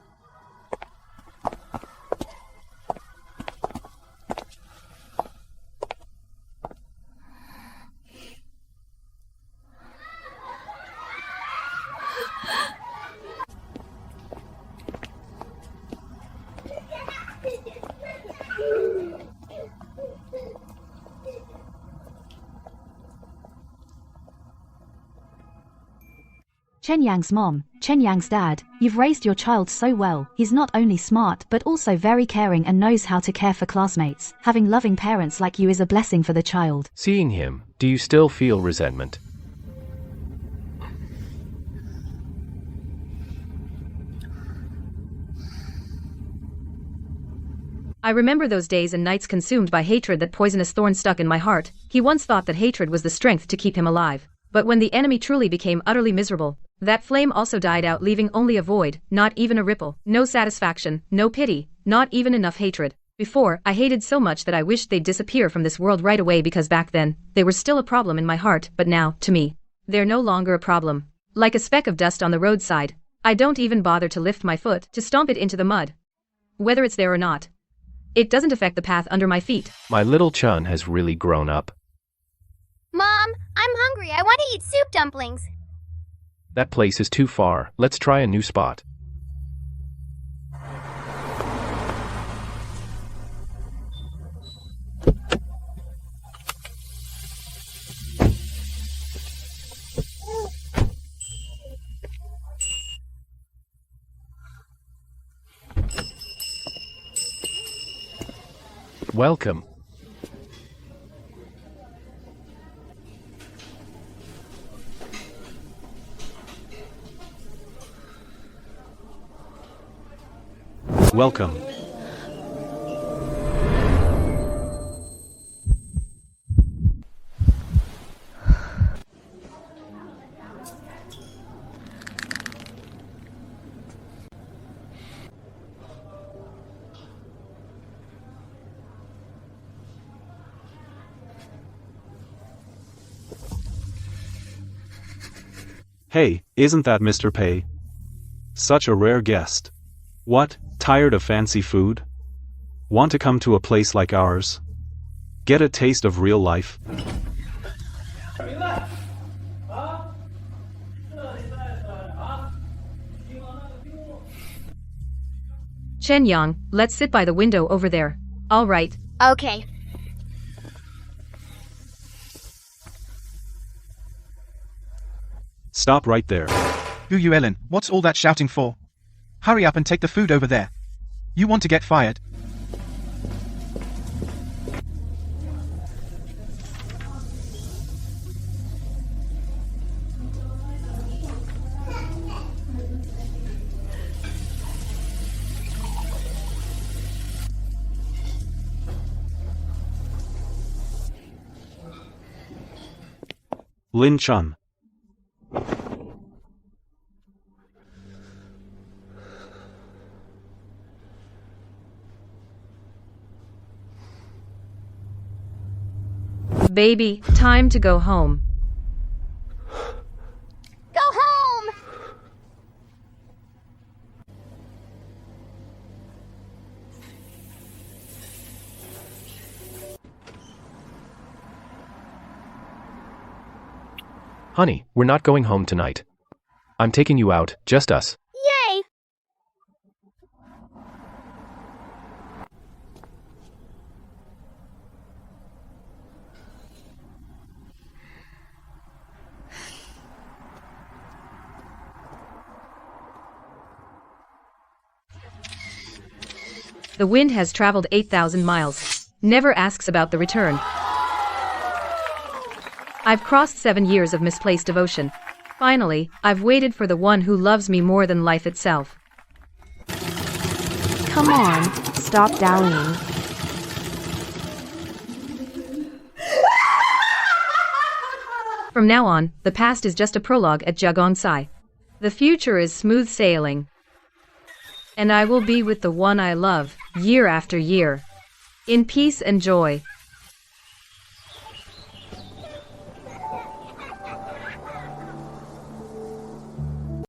S6: Chen Yang's mom, Chen Yang's dad, you've raised your child so well. He's not only smart but also very caring and knows how to care for classmates. Having loving parents like you is a blessing for the child.
S4: Seeing him, do you still feel resentment?
S2: I remember those days and nights consumed by hatred, that poisonous thorn stuck in my heart. He once thought that hatred was the strength to keep him alive. But when the enemy truly became utterly miserable, that flame also died out, leaving only a void, not even a ripple, no satisfaction, no pity, not even enough hatred. Before, I hated so much that I wished they'd disappear from this world right away, because back then, they were still a problem in my heart, but now, to me, they're no longer a problem. Like a speck of dust on the roadside. I don't even bother to lift my foot, to stomp it into the mud. Whether it's there or not, it doesn't affect the path under my feet.
S4: My little Chun has really grown up.
S5: Mom, hungry. I want to eat soup dumplings.
S4: That place is too far. Let's try a new spot. Welcome.
S1: Welcome. Hey, isn't that Mr. Pei? Such a rare guest. What, tired of fancy food? Want to come to a place like ours? Get a taste of real life?
S2: Chen Yang, let's sit by the window over there. All right.
S5: Okay.
S1: Stop right there.
S11: Gu Yuelin, what's all that shouting for? Hurry up and take the food over there. You want to get fired?
S1: Lin Chun.
S2: Baby, time to go home.
S5: Go home!
S4: Honey, we're not going home tonight. I'm taking you out, just us.
S5: Yay!
S2: The wind has traveled 8,000 miles. Never asks about the return. I've crossed 7 years of misplaced devotion. Finally, I've waited for the one who loves me more than life itself.
S9: Come on, stop dallying.
S2: From now on, the past is just a prologue at Jiagongsai. The future is smooth sailing. And I will be with the one I love, year after year. In peace and joy.